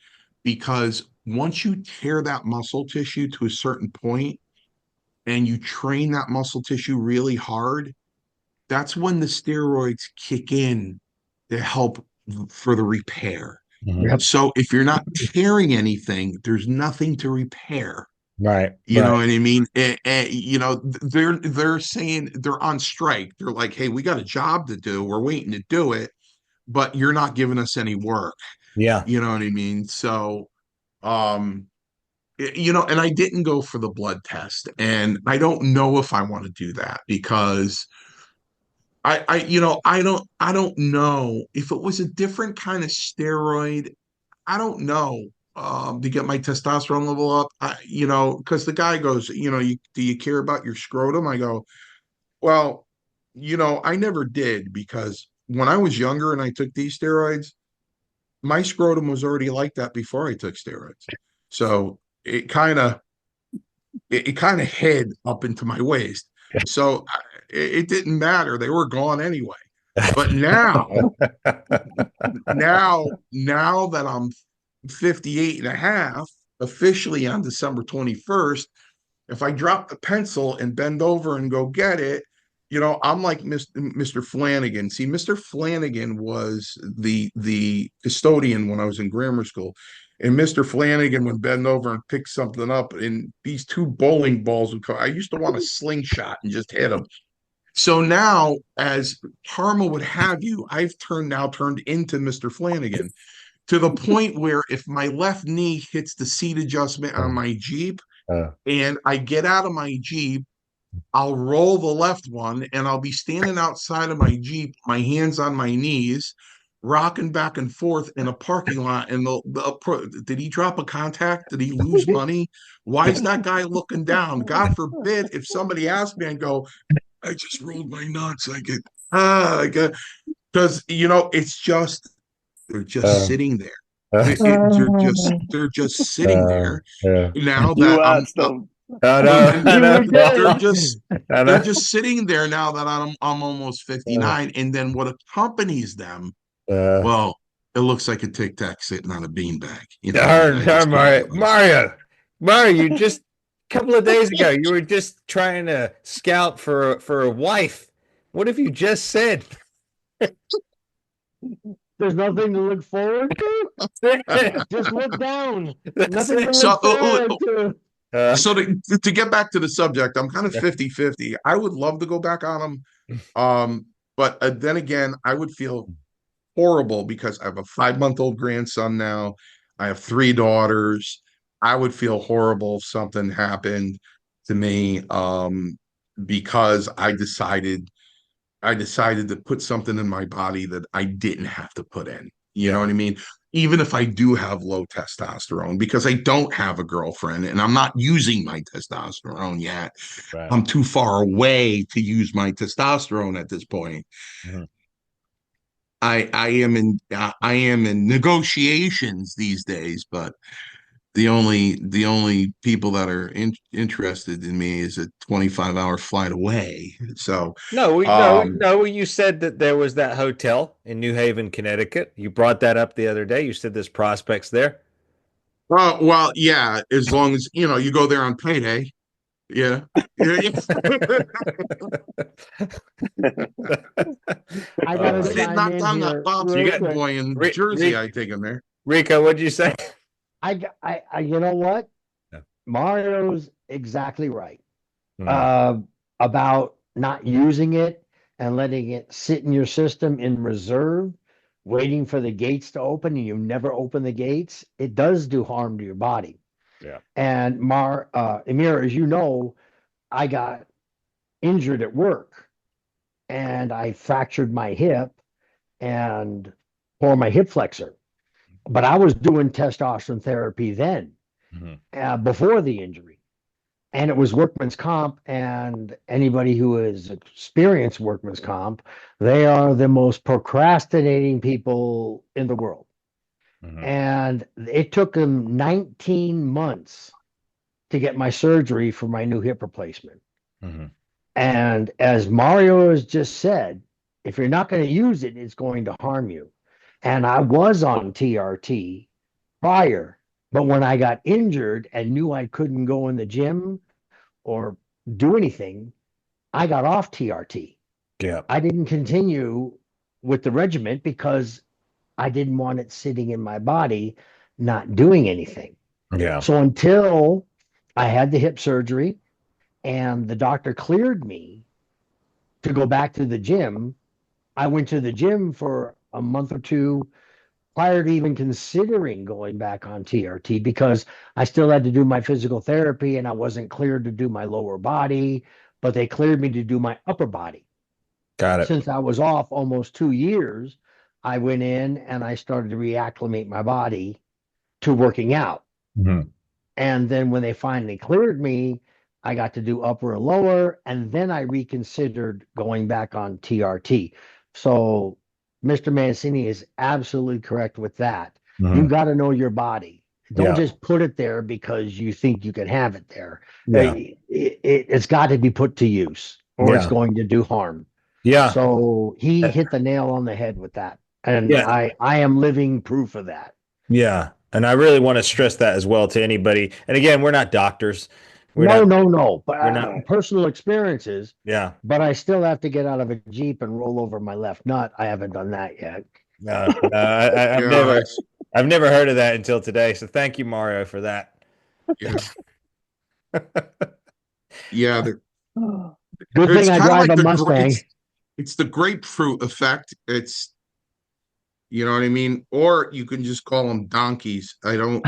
[SPEAKER 3] because once you tear that muscle tissue to a certain point and you train that muscle tissue really hard, that's when the steroids kick in to help for the repair.
[SPEAKER 1] Mhm.
[SPEAKER 4] Yep.
[SPEAKER 3] So if you're not tearing anything, there's nothing to repair.
[SPEAKER 1] Right.
[SPEAKER 3] You know
[SPEAKER 1] Right.
[SPEAKER 3] what I mean? They're saying they're on strike. They're like, hey, we got a job to do. We're waiting to do it, but you're not giving us any work.
[SPEAKER 1] Yeah.
[SPEAKER 3] You know what I mean? So, um, and I didn't go for the blood test, and I don't know if I want to do that because I don't know if it was a different kind of steroid. I don't know to get my testosterone level up. Because the guy goes, do you care about your scrotum? I go, well, I never did because when I was younger and I took these steroids, my scrotum was already like that before I took steroids. So it kind of hid up into my waist. So it didn't matter. They were gone anyway. But now that I'm 58 and a half, officially on December 21st, if I drop the pencil and bend over and go get it, I'm like Mr. Flanagan. See, Mr. Flanagan was the custodian when I was in grammar school. And Mr. Flanagan would bend over and pick something up, and these two bowling balls would come. I used to want a slingshot and just hit them. So now, as karma would have you, I've turned into Mr. Flanagan to the point where if my left knee hits the seat adjustment on my Jeep
[SPEAKER 1] Uh,
[SPEAKER 3] and I get out of my Jeep, I'll roll the left one and I'll be standing outside of my Jeep, my hands on my knees, rocking back and forth in a parking lot. And did he drop a contact? Did he lose money? Why is that guy looking down? God forbid if somebody asked me and go, I just rolled my nuts. I get, because it's just they're just
[SPEAKER 1] uh,
[SPEAKER 3] sitting there.
[SPEAKER 1] uh,
[SPEAKER 3] They're just sitting there
[SPEAKER 1] yeah.
[SPEAKER 3] now that
[SPEAKER 2] You asked them.
[SPEAKER 1] I
[SPEAKER 3] well,
[SPEAKER 1] know. I
[SPEAKER 4] You
[SPEAKER 1] know.
[SPEAKER 3] they're
[SPEAKER 4] did.
[SPEAKER 3] just
[SPEAKER 1] I
[SPEAKER 3] they're
[SPEAKER 1] know.
[SPEAKER 3] just sitting there now that I'm almost
[SPEAKER 1] Uh,
[SPEAKER 3] 59. And then what accompanies them?
[SPEAKER 1] uh,
[SPEAKER 3] Well, it looks like a Tic Tac sitting on a beanbag. I
[SPEAKER 1] darn,
[SPEAKER 3] just
[SPEAKER 1] darn,
[SPEAKER 3] can't
[SPEAKER 1] Mario.
[SPEAKER 3] help myself.
[SPEAKER 1] Mario, you just a couple of days ago, you were just trying to scout for a wife. What have you just said?
[SPEAKER 4] There's nothing to look forward to.
[SPEAKER 1] That's
[SPEAKER 4] Just look down. Nothing to
[SPEAKER 1] it.
[SPEAKER 3] So,
[SPEAKER 4] look forward to.
[SPEAKER 1] Uh,
[SPEAKER 3] so to get back to the subject, I'm kind of 50-50. I would love to go back on them. But then again, I would feel horrible because I have a 5-month-old grandson now. I have 3 daughters. I would feel horrible if something happened to me because I decided to put something in my body that I didn't have to put in. You know
[SPEAKER 1] yeah,
[SPEAKER 3] what I mean? Even if I do have low testosterone, because I don't have a girlfriend and I'm not using my testosterone yet.
[SPEAKER 1] right.
[SPEAKER 3] I'm too far away to use my testosterone at this point.
[SPEAKER 1] Mhm.
[SPEAKER 3] I am in negotiations these days, but the only people that are interested in me is a 25-hour flight away. So,
[SPEAKER 1] No,
[SPEAKER 3] um,
[SPEAKER 1] no. You said that there was that hotel in New Haven, Connecticut. You brought that up the other day. You said there's prospects there.
[SPEAKER 3] well, yeah, as long as you go there on payday. Yeah. Yeah, yeah.
[SPEAKER 4] I
[SPEAKER 1] Oh
[SPEAKER 4] gotta
[SPEAKER 1] my God.
[SPEAKER 4] chime
[SPEAKER 3] Not
[SPEAKER 4] in
[SPEAKER 3] on that
[SPEAKER 4] here
[SPEAKER 3] Bob's
[SPEAKER 1] You
[SPEAKER 4] real
[SPEAKER 1] got
[SPEAKER 3] Big
[SPEAKER 4] quick.
[SPEAKER 3] Boy in Jersey. I take him there.
[SPEAKER 1] Rico, what'd you say?
[SPEAKER 4] You know what?
[SPEAKER 1] Yeah.
[SPEAKER 4] Mario's exactly right.
[SPEAKER 1] Mm,
[SPEAKER 4] Uh, about not using it and letting it sit in your system in reserve, waiting for the gates to open, and you never open the gates. It does do harm to your body.
[SPEAKER 1] yeah.
[SPEAKER 4] And Emir, as you know, I got injured at work and I fractured my hip and tore my hip flexor. But I was doing testosterone therapy then,
[SPEAKER 1] Mhm.
[SPEAKER 4] before the injury. And it was workman's comp. And anybody who has experienced workman's comp, they are the most procrastinating people in the world.
[SPEAKER 1] Mhm.
[SPEAKER 4] And it took them 19 months to get my surgery for my new hip replacement.
[SPEAKER 1] Mm-hmm.
[SPEAKER 4] And as Mario has just said, if you're not going to use it, it's going to harm you. And I was on TRT prior, but when I got injured and knew I couldn't go in the gym or do anything, I got off TRT.
[SPEAKER 1] Yeah.
[SPEAKER 4] I didn't continue with the regiment because I didn't want it sitting in my body, not doing anything.
[SPEAKER 1] Yeah.
[SPEAKER 4] So until I had the hip surgery and the doctor cleared me to go back to the gym, I went to the gym for a month or two prior to even considering going back on TRT because I still had to do my physical therapy and I wasn't cleared to do my lower body, but they cleared me to do my upper body.
[SPEAKER 1] Got it.
[SPEAKER 4] Since I was off almost 2 years, I went in and I started to reacclimate my body to working out.
[SPEAKER 1] Mm-hmm.
[SPEAKER 4] And then when they finally cleared me, I got to do upper and lower. And then I reconsidered going back on TRT. So Mr. Mancini is absolutely correct with that.
[SPEAKER 1] Mm-hmm.
[SPEAKER 4] You got to know your body. Don't
[SPEAKER 1] Yeah.
[SPEAKER 4] just put it there because you think you can have it there.
[SPEAKER 1] Yeah.
[SPEAKER 4] It's got to be put to use or it's
[SPEAKER 1] Yeah.
[SPEAKER 4] going to do harm.
[SPEAKER 1] Yeah.
[SPEAKER 4] So he hit the nail on the head with that. And
[SPEAKER 1] Yeah.
[SPEAKER 4] I am living proof of that.
[SPEAKER 1] Yeah. And I really want to stress that as well to anybody. And again, we're not doctors.
[SPEAKER 4] No.
[SPEAKER 1] We're not.
[SPEAKER 4] But personal experiences.
[SPEAKER 1] Yeah.
[SPEAKER 4] But I still have to get out of a Jeep and roll over my left nut. I haven't done that yet.
[SPEAKER 1] No, I've
[SPEAKER 3] Yeah,
[SPEAKER 1] never, I've never heard of that until today. So thank you, Mario, for that.
[SPEAKER 3] yeah, yeah.
[SPEAKER 4] Good
[SPEAKER 3] It's
[SPEAKER 4] thing I
[SPEAKER 3] kind of
[SPEAKER 4] drive
[SPEAKER 3] like
[SPEAKER 4] a
[SPEAKER 3] the
[SPEAKER 4] Mustang.
[SPEAKER 3] it's the grapefruit effect. It's, you know what I mean? Or you can just call them donkeys. I don't,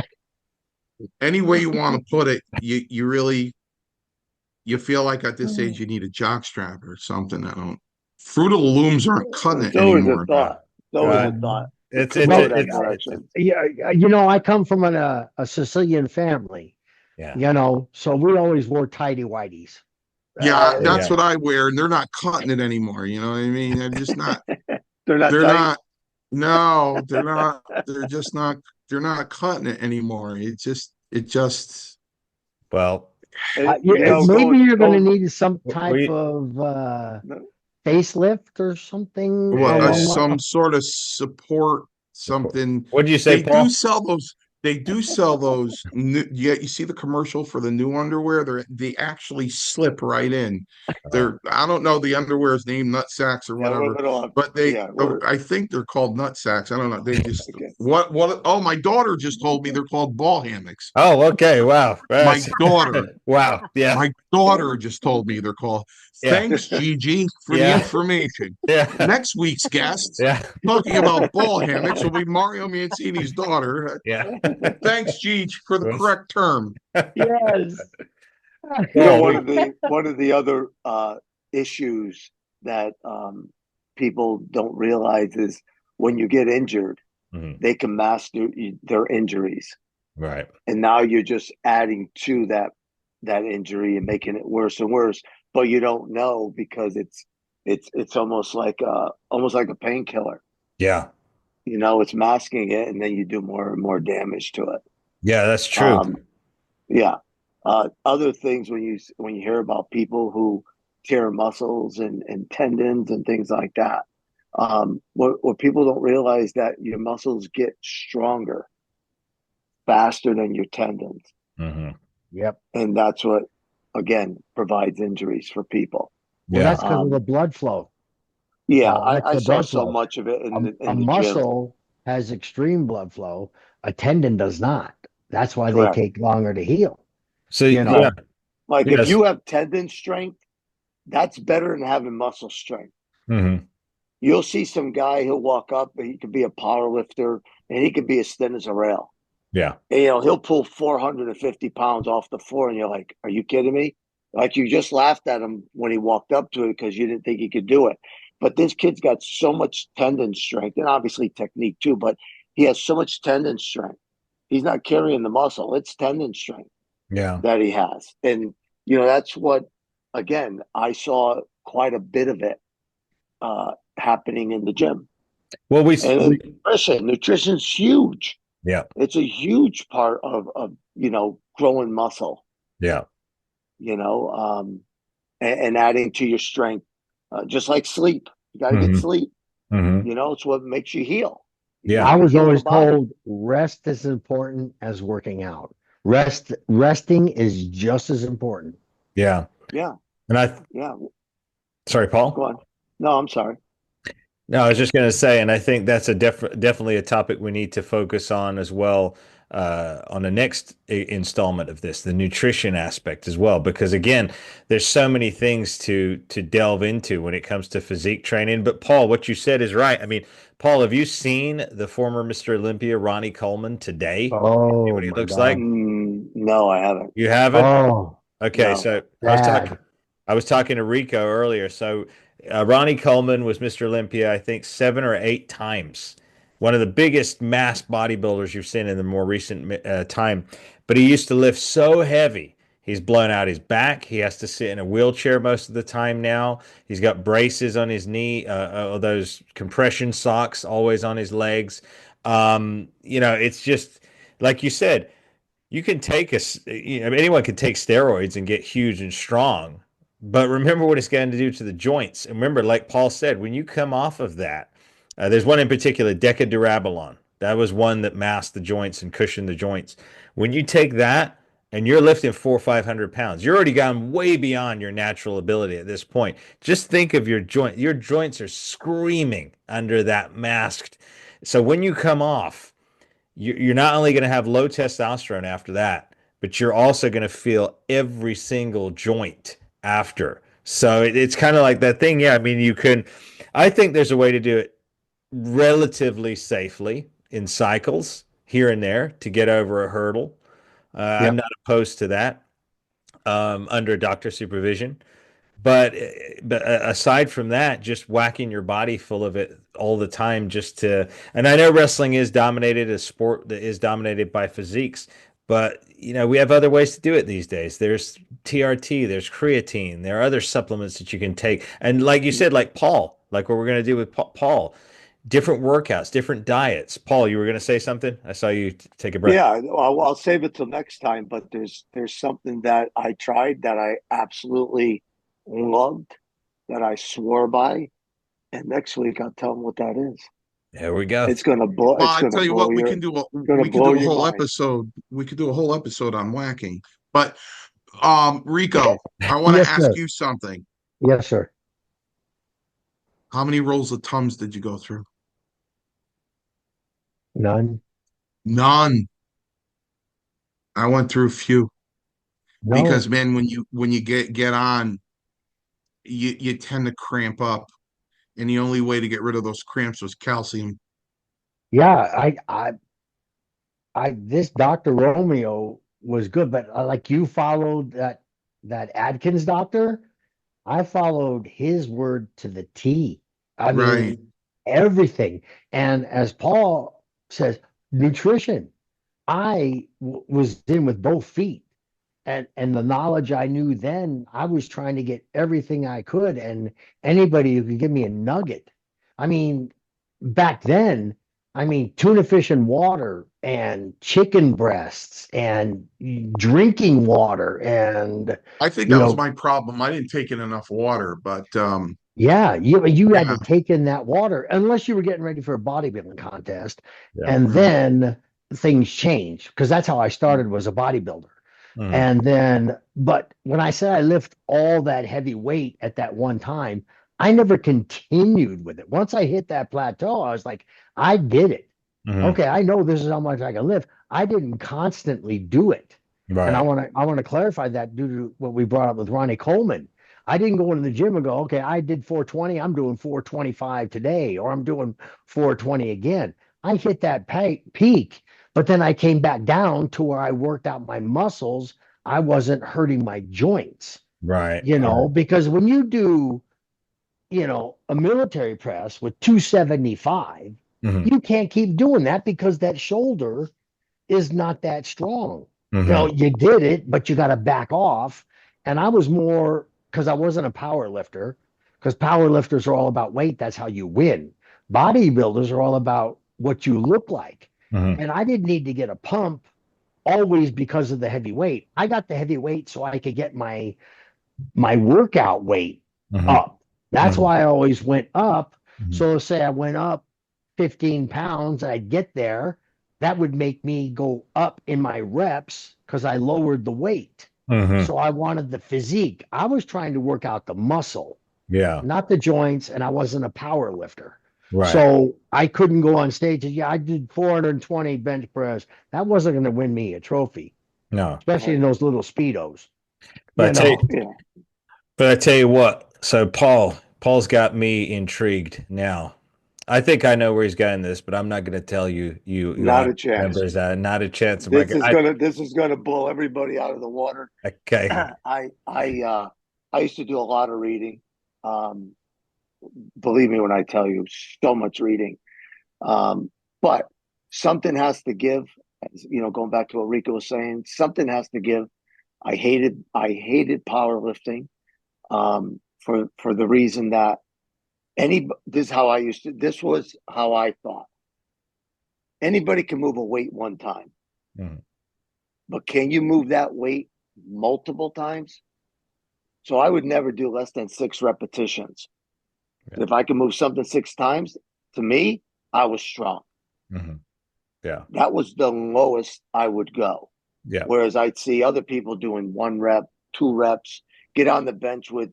[SPEAKER 3] any way you want to put it, you really, you feel like at this age you need a jock strap or something. I don't, Fruit of the Looms aren't cutting
[SPEAKER 2] It's
[SPEAKER 3] it
[SPEAKER 2] always a
[SPEAKER 3] anymore, man.
[SPEAKER 2] thought. It's always
[SPEAKER 1] Uh,
[SPEAKER 2] a thought.
[SPEAKER 1] It's
[SPEAKER 2] Could
[SPEAKER 1] it's
[SPEAKER 2] go
[SPEAKER 1] it,
[SPEAKER 2] that
[SPEAKER 1] it's
[SPEAKER 2] direction.
[SPEAKER 4] Yeah, you know, I come from a Sicilian family,
[SPEAKER 1] yeah.
[SPEAKER 4] you know, so we always wore tidy whities.
[SPEAKER 3] Yeah, that's
[SPEAKER 1] Yeah.
[SPEAKER 3] what I wear, and they're not cutting it anymore. You know what I mean? They're just not.
[SPEAKER 2] They're not
[SPEAKER 3] They're
[SPEAKER 2] tight.
[SPEAKER 3] not. No, they're not. They're just not. They're not cutting it anymore. It just.
[SPEAKER 1] Well,
[SPEAKER 2] You know,
[SPEAKER 4] Maybe you're going to
[SPEAKER 2] going,
[SPEAKER 4] need some type
[SPEAKER 1] we
[SPEAKER 4] of facelift or something
[SPEAKER 3] What
[SPEAKER 1] yeah.
[SPEAKER 4] along
[SPEAKER 3] some sort of support, something.
[SPEAKER 1] What did you say,
[SPEAKER 3] They do
[SPEAKER 1] Paul?
[SPEAKER 3] sell those. They do sell those new, yeah, you see the commercial for the new underwear? They actually slip right in. I don't know the underwear's name, nut sacks or
[SPEAKER 2] yeah, we're
[SPEAKER 3] whatever,
[SPEAKER 2] gonna,
[SPEAKER 3] but
[SPEAKER 2] yeah, we're
[SPEAKER 3] I think they're called nut sacks. I don't know. They just
[SPEAKER 2] okay.
[SPEAKER 3] oh, my daughter just told me they're called ball hammocks.
[SPEAKER 1] Oh, okay. Wow.
[SPEAKER 3] My daughter.
[SPEAKER 1] Wow. Yeah.
[SPEAKER 3] My daughter just told me they're called.
[SPEAKER 1] Yeah.
[SPEAKER 3] Thanks, Gigi, for the
[SPEAKER 1] Yeah.
[SPEAKER 3] information.
[SPEAKER 1] Yeah.
[SPEAKER 3] Next week's guest,
[SPEAKER 1] Yeah.
[SPEAKER 3] talking about ball hammocks, will be Mario Mancini's daughter.
[SPEAKER 1] Yeah.
[SPEAKER 3] Thanks, Gigi, for the correct term.
[SPEAKER 4] Yes.
[SPEAKER 2] You know,
[SPEAKER 1] Yeah.
[SPEAKER 2] one of the other issues that people don't realize is when you get injured,
[SPEAKER 1] Mhm.
[SPEAKER 2] they can mask their injuries,
[SPEAKER 1] Right.
[SPEAKER 2] and now you're just adding to that injury and making it worse and worse. But you don't know because it's almost like a painkiller.
[SPEAKER 1] Yeah.
[SPEAKER 2] You know, it's masking it, and then you do more and more damage to it.
[SPEAKER 1] Yeah, that's true.
[SPEAKER 2] Yeah. Other things when you hear about people who tear muscles and tendons and things like that, what people don't realize that your muscles get stronger faster than your tendons,
[SPEAKER 1] Hmm.
[SPEAKER 4] Yep.
[SPEAKER 2] and that's what again provides injuries for people.
[SPEAKER 4] Well,
[SPEAKER 1] Yeah.
[SPEAKER 4] that's because of the blood flow.
[SPEAKER 2] Yeah,
[SPEAKER 4] That's
[SPEAKER 2] I
[SPEAKER 4] the
[SPEAKER 2] saw
[SPEAKER 4] blood
[SPEAKER 2] so
[SPEAKER 4] flow.
[SPEAKER 2] much of it in
[SPEAKER 4] A
[SPEAKER 2] the gym.
[SPEAKER 4] muscle has extreme blood flow. A tendon does not. That's why they
[SPEAKER 2] Correct.
[SPEAKER 4] take longer to heal.
[SPEAKER 1] So
[SPEAKER 4] You know.
[SPEAKER 1] yeah.
[SPEAKER 2] Like
[SPEAKER 1] Yes.
[SPEAKER 2] if you have tendon strength, that's better than having muscle strength.
[SPEAKER 1] Hmm.
[SPEAKER 2] You'll see some guy who'll walk up, and he could be a power lifter, and he could be as thin as a rail.
[SPEAKER 1] Yeah.
[SPEAKER 2] And, he'll pull 450 pounds off the floor, and you're like, "Are you kidding me?" Like you just laughed at him when he walked up to it because you didn't think he could do it. But this kid's got so much tendon strength, and obviously technique too. But he has so much tendon strength. He's not carrying the muscle; it's tendon strength
[SPEAKER 1] Yeah.
[SPEAKER 2] that he has, and that's what. Again, I saw quite a bit of it happening in the gym.
[SPEAKER 1] Well,
[SPEAKER 2] And nutrition's huge.
[SPEAKER 1] yeah.
[SPEAKER 2] It's a huge part of growing muscle.
[SPEAKER 1] Yeah.
[SPEAKER 2] And adding to your strength, just like sleep. You got to get
[SPEAKER 1] Hmm.
[SPEAKER 2] sleep.
[SPEAKER 1] Hmm.
[SPEAKER 2] It's what makes you heal.
[SPEAKER 1] Yeah.
[SPEAKER 4] I
[SPEAKER 2] You
[SPEAKER 4] was
[SPEAKER 2] heal the
[SPEAKER 4] always
[SPEAKER 2] body.
[SPEAKER 4] told rest is important as working out. Resting is just as important.
[SPEAKER 1] Yeah.
[SPEAKER 2] Yeah,
[SPEAKER 1] And
[SPEAKER 2] yeah.
[SPEAKER 1] sorry,
[SPEAKER 2] Go
[SPEAKER 1] Paul.
[SPEAKER 2] on. No, I'm sorry.
[SPEAKER 1] No, I was just going to say, and I think that's definitely a topic we need to focus on as well on the next installment of this, the nutrition aspect as well, because again, there's so many things to delve into when it comes to physique training. But Paul, what you said is right. I mean, Paul, have you seen the former Mr. Olympia, Ronnie Coleman, today? See
[SPEAKER 4] Oh
[SPEAKER 1] what he
[SPEAKER 4] my
[SPEAKER 1] looks like?
[SPEAKER 4] God.
[SPEAKER 2] No, I haven't.
[SPEAKER 1] You haven't?
[SPEAKER 4] Oh,
[SPEAKER 1] Okay,
[SPEAKER 2] No.
[SPEAKER 1] so
[SPEAKER 4] bad.
[SPEAKER 1] I was talking to Rico earlier. So Ronnie Coleman was Mr. Olympia, I think 7 or 8 times. One of the biggest mass bodybuilders you've seen in the more recent time. But he used to lift so heavy. He's blown out his back. He has to sit in a wheelchair most of the time now. He's got braces on his knee, those compression socks always on his legs. It's just like you said, you can take anyone can take steroids and get huge and strong, but remember what it's going to do to the joints. And remember, like Paul said, when you come off of that, there's one in particular, decadurabolon. That was one that masked the joints and cushioned the joints. When you take that and you're lifting 400 or 500 pounds, you're already gone way beyond your natural ability at this point. Just think of your joint. Your joints are screaming under that masked. So when you come off, you're not only going to have low testosterone after that, but you're also going to feel every single joint after. So it's kind of like that thing. Yeah, I mean, I think there's a way to do it relatively safely in cycles here and there to get over a hurdle. I'm
[SPEAKER 4] Yep.
[SPEAKER 1] not opposed to that under doctor supervision. But aside from that, just whacking your body full of it all the time, and I know wrestling is dominated, a sport that is dominated by physiques, but we have other ways to do it these days. There's TRT, there's creatine, there are other supplements that you can take. And like you said, like Paul, like what we're going to do with Paul, different workouts, different diets. Paul, you were going to say something? I saw you take a breath.
[SPEAKER 2] Yeah, I'll save it till next time. But there's something that I tried that I absolutely loved, that I swore by, and next week I'll tell them what that is.
[SPEAKER 1] There we go.
[SPEAKER 3] Well,
[SPEAKER 2] It's
[SPEAKER 3] I
[SPEAKER 2] gonna
[SPEAKER 3] tell you
[SPEAKER 2] blow
[SPEAKER 3] what,
[SPEAKER 2] your gonna blow
[SPEAKER 3] a
[SPEAKER 2] your
[SPEAKER 3] whole
[SPEAKER 2] mind.
[SPEAKER 3] episode. We could do a whole episode on whacking. But Rico, I want to
[SPEAKER 4] Yes,
[SPEAKER 3] ask
[SPEAKER 4] sir.
[SPEAKER 3] you something.
[SPEAKER 4] Yes, sir.
[SPEAKER 3] How many rolls of Tums did you go through?
[SPEAKER 4] None.
[SPEAKER 3] None. I went through a few because
[SPEAKER 4] No.
[SPEAKER 3] man, when you get on, you tend to cramp up, and the only way to get rid of those cramps was calcium.
[SPEAKER 4] Yeah, this Dr. Romeo was good, but like you followed that Adkins doctor, I followed his word to the T. I
[SPEAKER 3] Right.
[SPEAKER 4] mean, everything. And as Paul says, nutrition. Was in with both feet. And the knowledge I knew then, I was trying to get everything I could, and anybody who could give me a nugget. I mean, back then, I mean, tuna fish and water and chicken breasts and drinking water and
[SPEAKER 3] I think
[SPEAKER 4] you
[SPEAKER 3] that was
[SPEAKER 4] know,
[SPEAKER 3] my problem. I didn't take in enough water, but
[SPEAKER 4] yeah, you had
[SPEAKER 3] yeah.
[SPEAKER 4] to take in that water unless you were getting ready for a bodybuilding contest,
[SPEAKER 1] Yeah.
[SPEAKER 4] and
[SPEAKER 3] Right.
[SPEAKER 4] then things changed because that's how I started was a bodybuilder.
[SPEAKER 1] Mhm.
[SPEAKER 4] And then, but when I said I lift all that heavy weight at that one time, I never continued with it. Once I hit that plateau, I was like, I did it.
[SPEAKER 1] Mhm.
[SPEAKER 4] Okay, I know this is how much I can lift. I didn't constantly do it. And
[SPEAKER 1] Right.
[SPEAKER 4] I want to clarify that due to what we brought up with Ronnie Coleman. I didn't go into the gym and go, okay, I did 420, I'm doing 425 today, or I'm doing 420 again. I hit that peak, but then I came back down to where I worked out my muscles. I wasn't hurting my joints,
[SPEAKER 1] Right.
[SPEAKER 4] because when you do, a military press with 275,
[SPEAKER 1] Mhm.
[SPEAKER 4] you can't keep doing that because that shoulder is not that strong.
[SPEAKER 1] Mhm.
[SPEAKER 4] You did it, but you got to back off. And I was more because I wasn't a power lifter, because power lifters are all about weight. That's how you win. Bodybuilders are all about what you look like.
[SPEAKER 1] Mhm.
[SPEAKER 4] And I didn't need to get a pump always because of the heavy weight. I got the heavy weight so I could get my workout weight up. That's why I always went up. So say I went up 15 pounds, I'd get there. That would make me go up in my reps because I lowered the weight. So I wanted the physique. I was trying to work out the muscle,
[SPEAKER 1] Yeah.
[SPEAKER 4] not the joints, and I wasn't a power lifter.
[SPEAKER 1] Right.
[SPEAKER 4] So I couldn't go on stage and I did 420 bench press. That wasn't going to win me a trophy,
[SPEAKER 1] No.
[SPEAKER 4] especially in those little Speedos.
[SPEAKER 1] But
[SPEAKER 2] Yeah.
[SPEAKER 1] I tell you what, so Paul's got me intrigued now. I think I know where he's going this, but I'm not going to tell you.
[SPEAKER 2] Not a chance.
[SPEAKER 1] Members, not a chance.
[SPEAKER 2] This is gonna blow everybody out of the water.
[SPEAKER 1] Okay.
[SPEAKER 2] I used to do a lot of reading. Believe me when I tell you, so much reading. But something has to give. As, going back to what Rico was saying, something has to give. I hated powerlifting, for the reason that this was how I thought. Anybody can move a weight one time, but can you move that weight multiple times? So I would never do less than 6 repetitions. Yeah. If I can move something 6 times, to me, I was strong.
[SPEAKER 1] Yeah, that
[SPEAKER 2] was the lowest I would go.
[SPEAKER 1] Yeah.
[SPEAKER 2] Whereas I'd see other people doing 1 rep, 2 reps, get on the bench with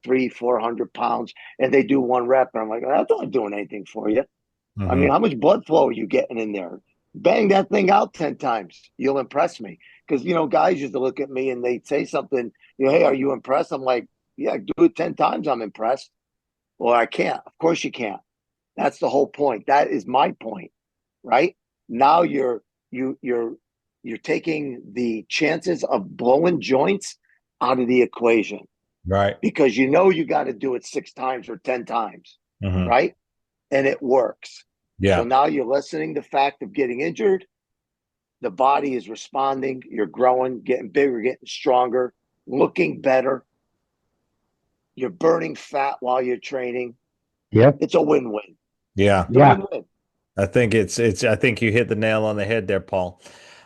[SPEAKER 2] 300-400 pounds, and they do 1 rep, and I'm like, that's not doing anything for you. I mean, how much blood flow are you getting in there? Bang that thing out 10 times. You'll impress me. Because, guys used to look at me and they'd say something, hey, are you impressed? I'm like, yeah, do it 10 times. I'm impressed. Well, I can't. Of course you can't. That's the whole point. That is my point, right? Now you're taking the chances of blowing joints out of the equation.
[SPEAKER 1] Right.
[SPEAKER 2] Because you got to do it 6 times or 10 times, right? And it works.
[SPEAKER 1] Yeah.
[SPEAKER 2] So now you're lessening the fact of getting injured. The body is responding. You're growing, getting bigger, getting stronger, looking better. You're burning fat while you're training.
[SPEAKER 4] Yep.
[SPEAKER 2] It's a win-win.
[SPEAKER 1] Yeah.
[SPEAKER 2] It's a win-win.
[SPEAKER 1] I think I think you hit the nail on the head there, Paul.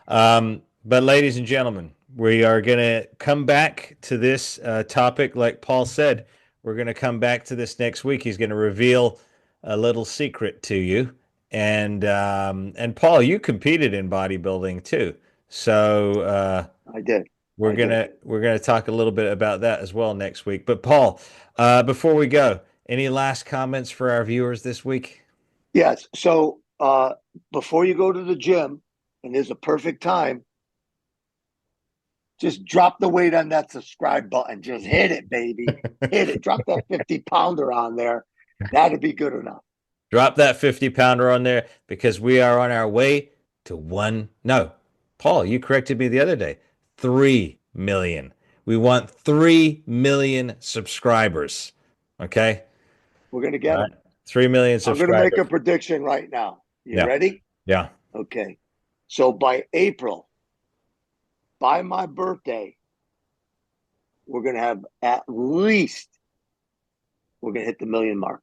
[SPEAKER 1] But ladies and gentlemen, we are going to come back to this topic. Like Paul said, we're going to come back to this next week. He's going to reveal a little secret to you. And Paul, you competed in bodybuilding too. So
[SPEAKER 2] I did.
[SPEAKER 1] We're gonna talk a little bit about that as well next week. But Paul, before we go, any last comments for our viewers this week?
[SPEAKER 2] Yes. So before you go to the gym, and there's a perfect time, just drop the weight on that subscribe button. Just hit it, baby. Hit it. Drop that 50-pounder on there. That'd be good enough.
[SPEAKER 1] Drop that 50-pounder on there, because we are on our way to Paul, you corrected me the other day. 3 million. We want 3 million subscribers. Okay?
[SPEAKER 2] We're going to get it.
[SPEAKER 1] 3 million subscribers.
[SPEAKER 2] I'm going to make a prediction right now. You ready?
[SPEAKER 1] Yeah.
[SPEAKER 2] Okay. So by April, by my birthday, we're going to have we're going to hit the 1 million mark.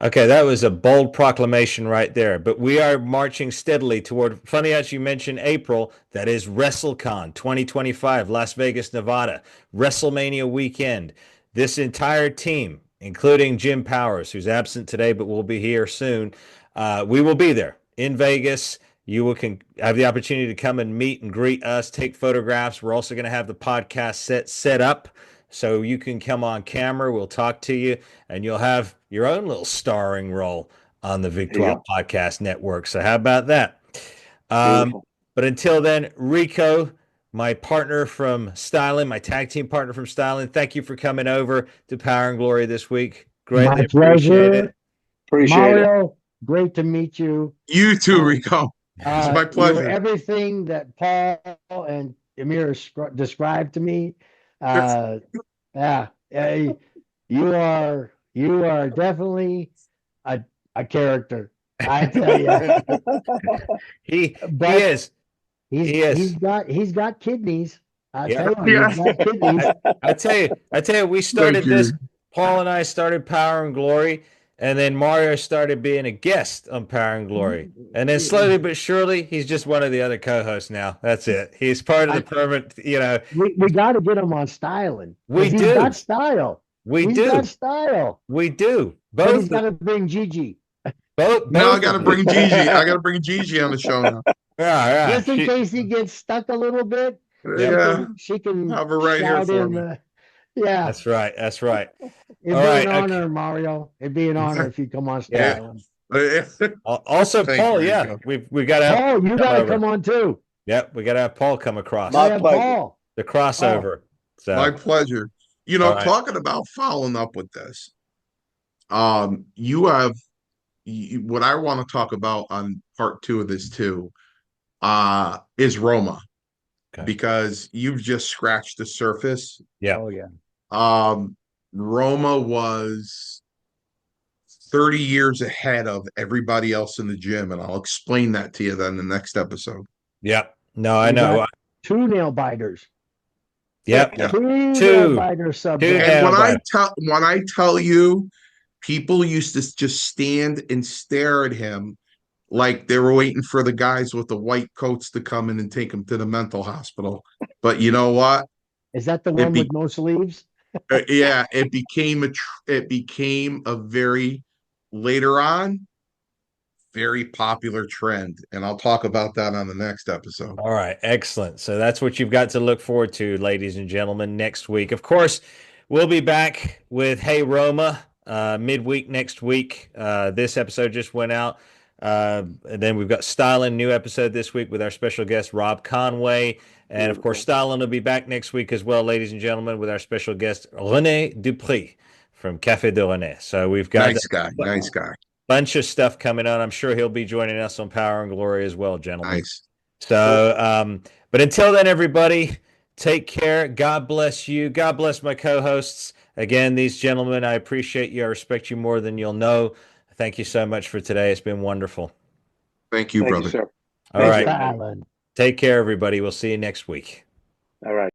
[SPEAKER 1] Okay, that was a bold proclamation right there. But we are marching steadily toward, funny as you mentioned April, that is WrestleCon 2025, Las Vegas, Nevada, WrestleMania weekend. This entire team, including Jim Powers, who's absent today but will be here soon, we will be there in Vegas. You can have the opportunity to come and meet and greet us, take photographs. We're also going to have the podcast set up, so you can come on camera. We'll talk to you, and you'll have your own little starring role on the Victoire Podcast Network. So how about that? But until then, Rico, my partner from styling, my tag team partner from styling, thank you for coming over to Power and Glory this week. Greatly
[SPEAKER 4] My pleasure.
[SPEAKER 1] Appreciate it.
[SPEAKER 4] Mario, great to meet you.
[SPEAKER 3] You too, Rico. It's my pleasure.
[SPEAKER 4] Everything that Paul and Emir described to me. You are definitely a character. I tell you.
[SPEAKER 1] He is.
[SPEAKER 4] He's got kidneys. I tell you, he's got kidneys.
[SPEAKER 1] I tell you, we started this. Paul and I started Power and Glory and then Mario started being a guest on Power and Glory. And then slowly but surely, he's just one of the other co-hosts now. That's it. He's part of the permanent,
[SPEAKER 4] We got to get him on styling.
[SPEAKER 1] We
[SPEAKER 4] He's
[SPEAKER 1] do.
[SPEAKER 4] got style.
[SPEAKER 1] We
[SPEAKER 4] He's
[SPEAKER 1] do.
[SPEAKER 4] got style.
[SPEAKER 1] We do.
[SPEAKER 4] But he's got to bring Gigi.
[SPEAKER 3] Now I got to bring Gigi. I got to bring Gigi on the show now.
[SPEAKER 1] Yeah.
[SPEAKER 4] Just in case he gets stuck a little bit.
[SPEAKER 3] Yeah.
[SPEAKER 4] She can
[SPEAKER 3] Have her right here
[SPEAKER 4] shout
[SPEAKER 3] for
[SPEAKER 4] in.
[SPEAKER 3] me.
[SPEAKER 4] Yeah.
[SPEAKER 1] That's right. That's right.
[SPEAKER 4] It'd
[SPEAKER 1] All
[SPEAKER 4] be
[SPEAKER 1] right,
[SPEAKER 4] an honor, Mario. It'd be an honor if you come on styling.
[SPEAKER 1] Also,
[SPEAKER 3] Thank
[SPEAKER 1] Paul,
[SPEAKER 3] you,
[SPEAKER 1] yeah,
[SPEAKER 3] Rico.
[SPEAKER 1] we've got to have
[SPEAKER 4] Paul, you got to come on too.
[SPEAKER 1] Yep, we got to have Paul come across.
[SPEAKER 2] My
[SPEAKER 4] Yeah,
[SPEAKER 2] pleasure.
[SPEAKER 4] Paul.
[SPEAKER 1] The crossover. So
[SPEAKER 3] My pleasure.
[SPEAKER 1] All right.
[SPEAKER 3] Talking about following up with this, you have what I want to talk about on part 2 of this too, is Roma, because you've just scratched the surface.
[SPEAKER 1] Yeah.
[SPEAKER 4] Oh yeah.
[SPEAKER 3] Roma was 30 years ahead of everybody else in the gym, and I'll explain that to you then in the next episode.
[SPEAKER 1] Yep. No, I know.
[SPEAKER 4] got 2 nail biters.
[SPEAKER 1] Yep.
[SPEAKER 3] Yeah.
[SPEAKER 4] 2 nail
[SPEAKER 1] Two.
[SPEAKER 4] biters
[SPEAKER 1] Two
[SPEAKER 4] subject.
[SPEAKER 1] nail
[SPEAKER 3] And when I tell you, people used to just stand and stare at him like they were waiting for the guys with the white coats to come in and take him to the mental hospital. But you know what?
[SPEAKER 4] Is that the one with no sleeves?
[SPEAKER 3] Yeah, it became a very later on very popular trend, and I'll talk about that on the next episode.
[SPEAKER 1] All right, excellent. So that's what you've got to look forward to, ladies and gentlemen, next week. Of course, we'll be back with Hey Roma midweek next week. This episode just went out. And then we've got Styling, new episode this week with our special guest, Rob Conway. And of course, Styling will be back next week as well, ladies and gentlemen, with our special guest, René Dupree from Café de René. So we've got
[SPEAKER 3] Nice guy.
[SPEAKER 1] Bunch of stuff coming on. I'm sure he'll be joining us on Power and Glory as well, gentlemen.
[SPEAKER 3] Nice.
[SPEAKER 1] So, but until then, everybody, take care. God bless you. God bless my co-hosts. Again, these gentlemen, I appreciate you. I respect you more than you'll know. Thank you so much for today. It's been wonderful.
[SPEAKER 3] Thank you, brother.
[SPEAKER 2] Thank you, sir.
[SPEAKER 1] All right.
[SPEAKER 4] Styling.
[SPEAKER 1] Take care, everybody. We'll see you next week.
[SPEAKER 2] All right.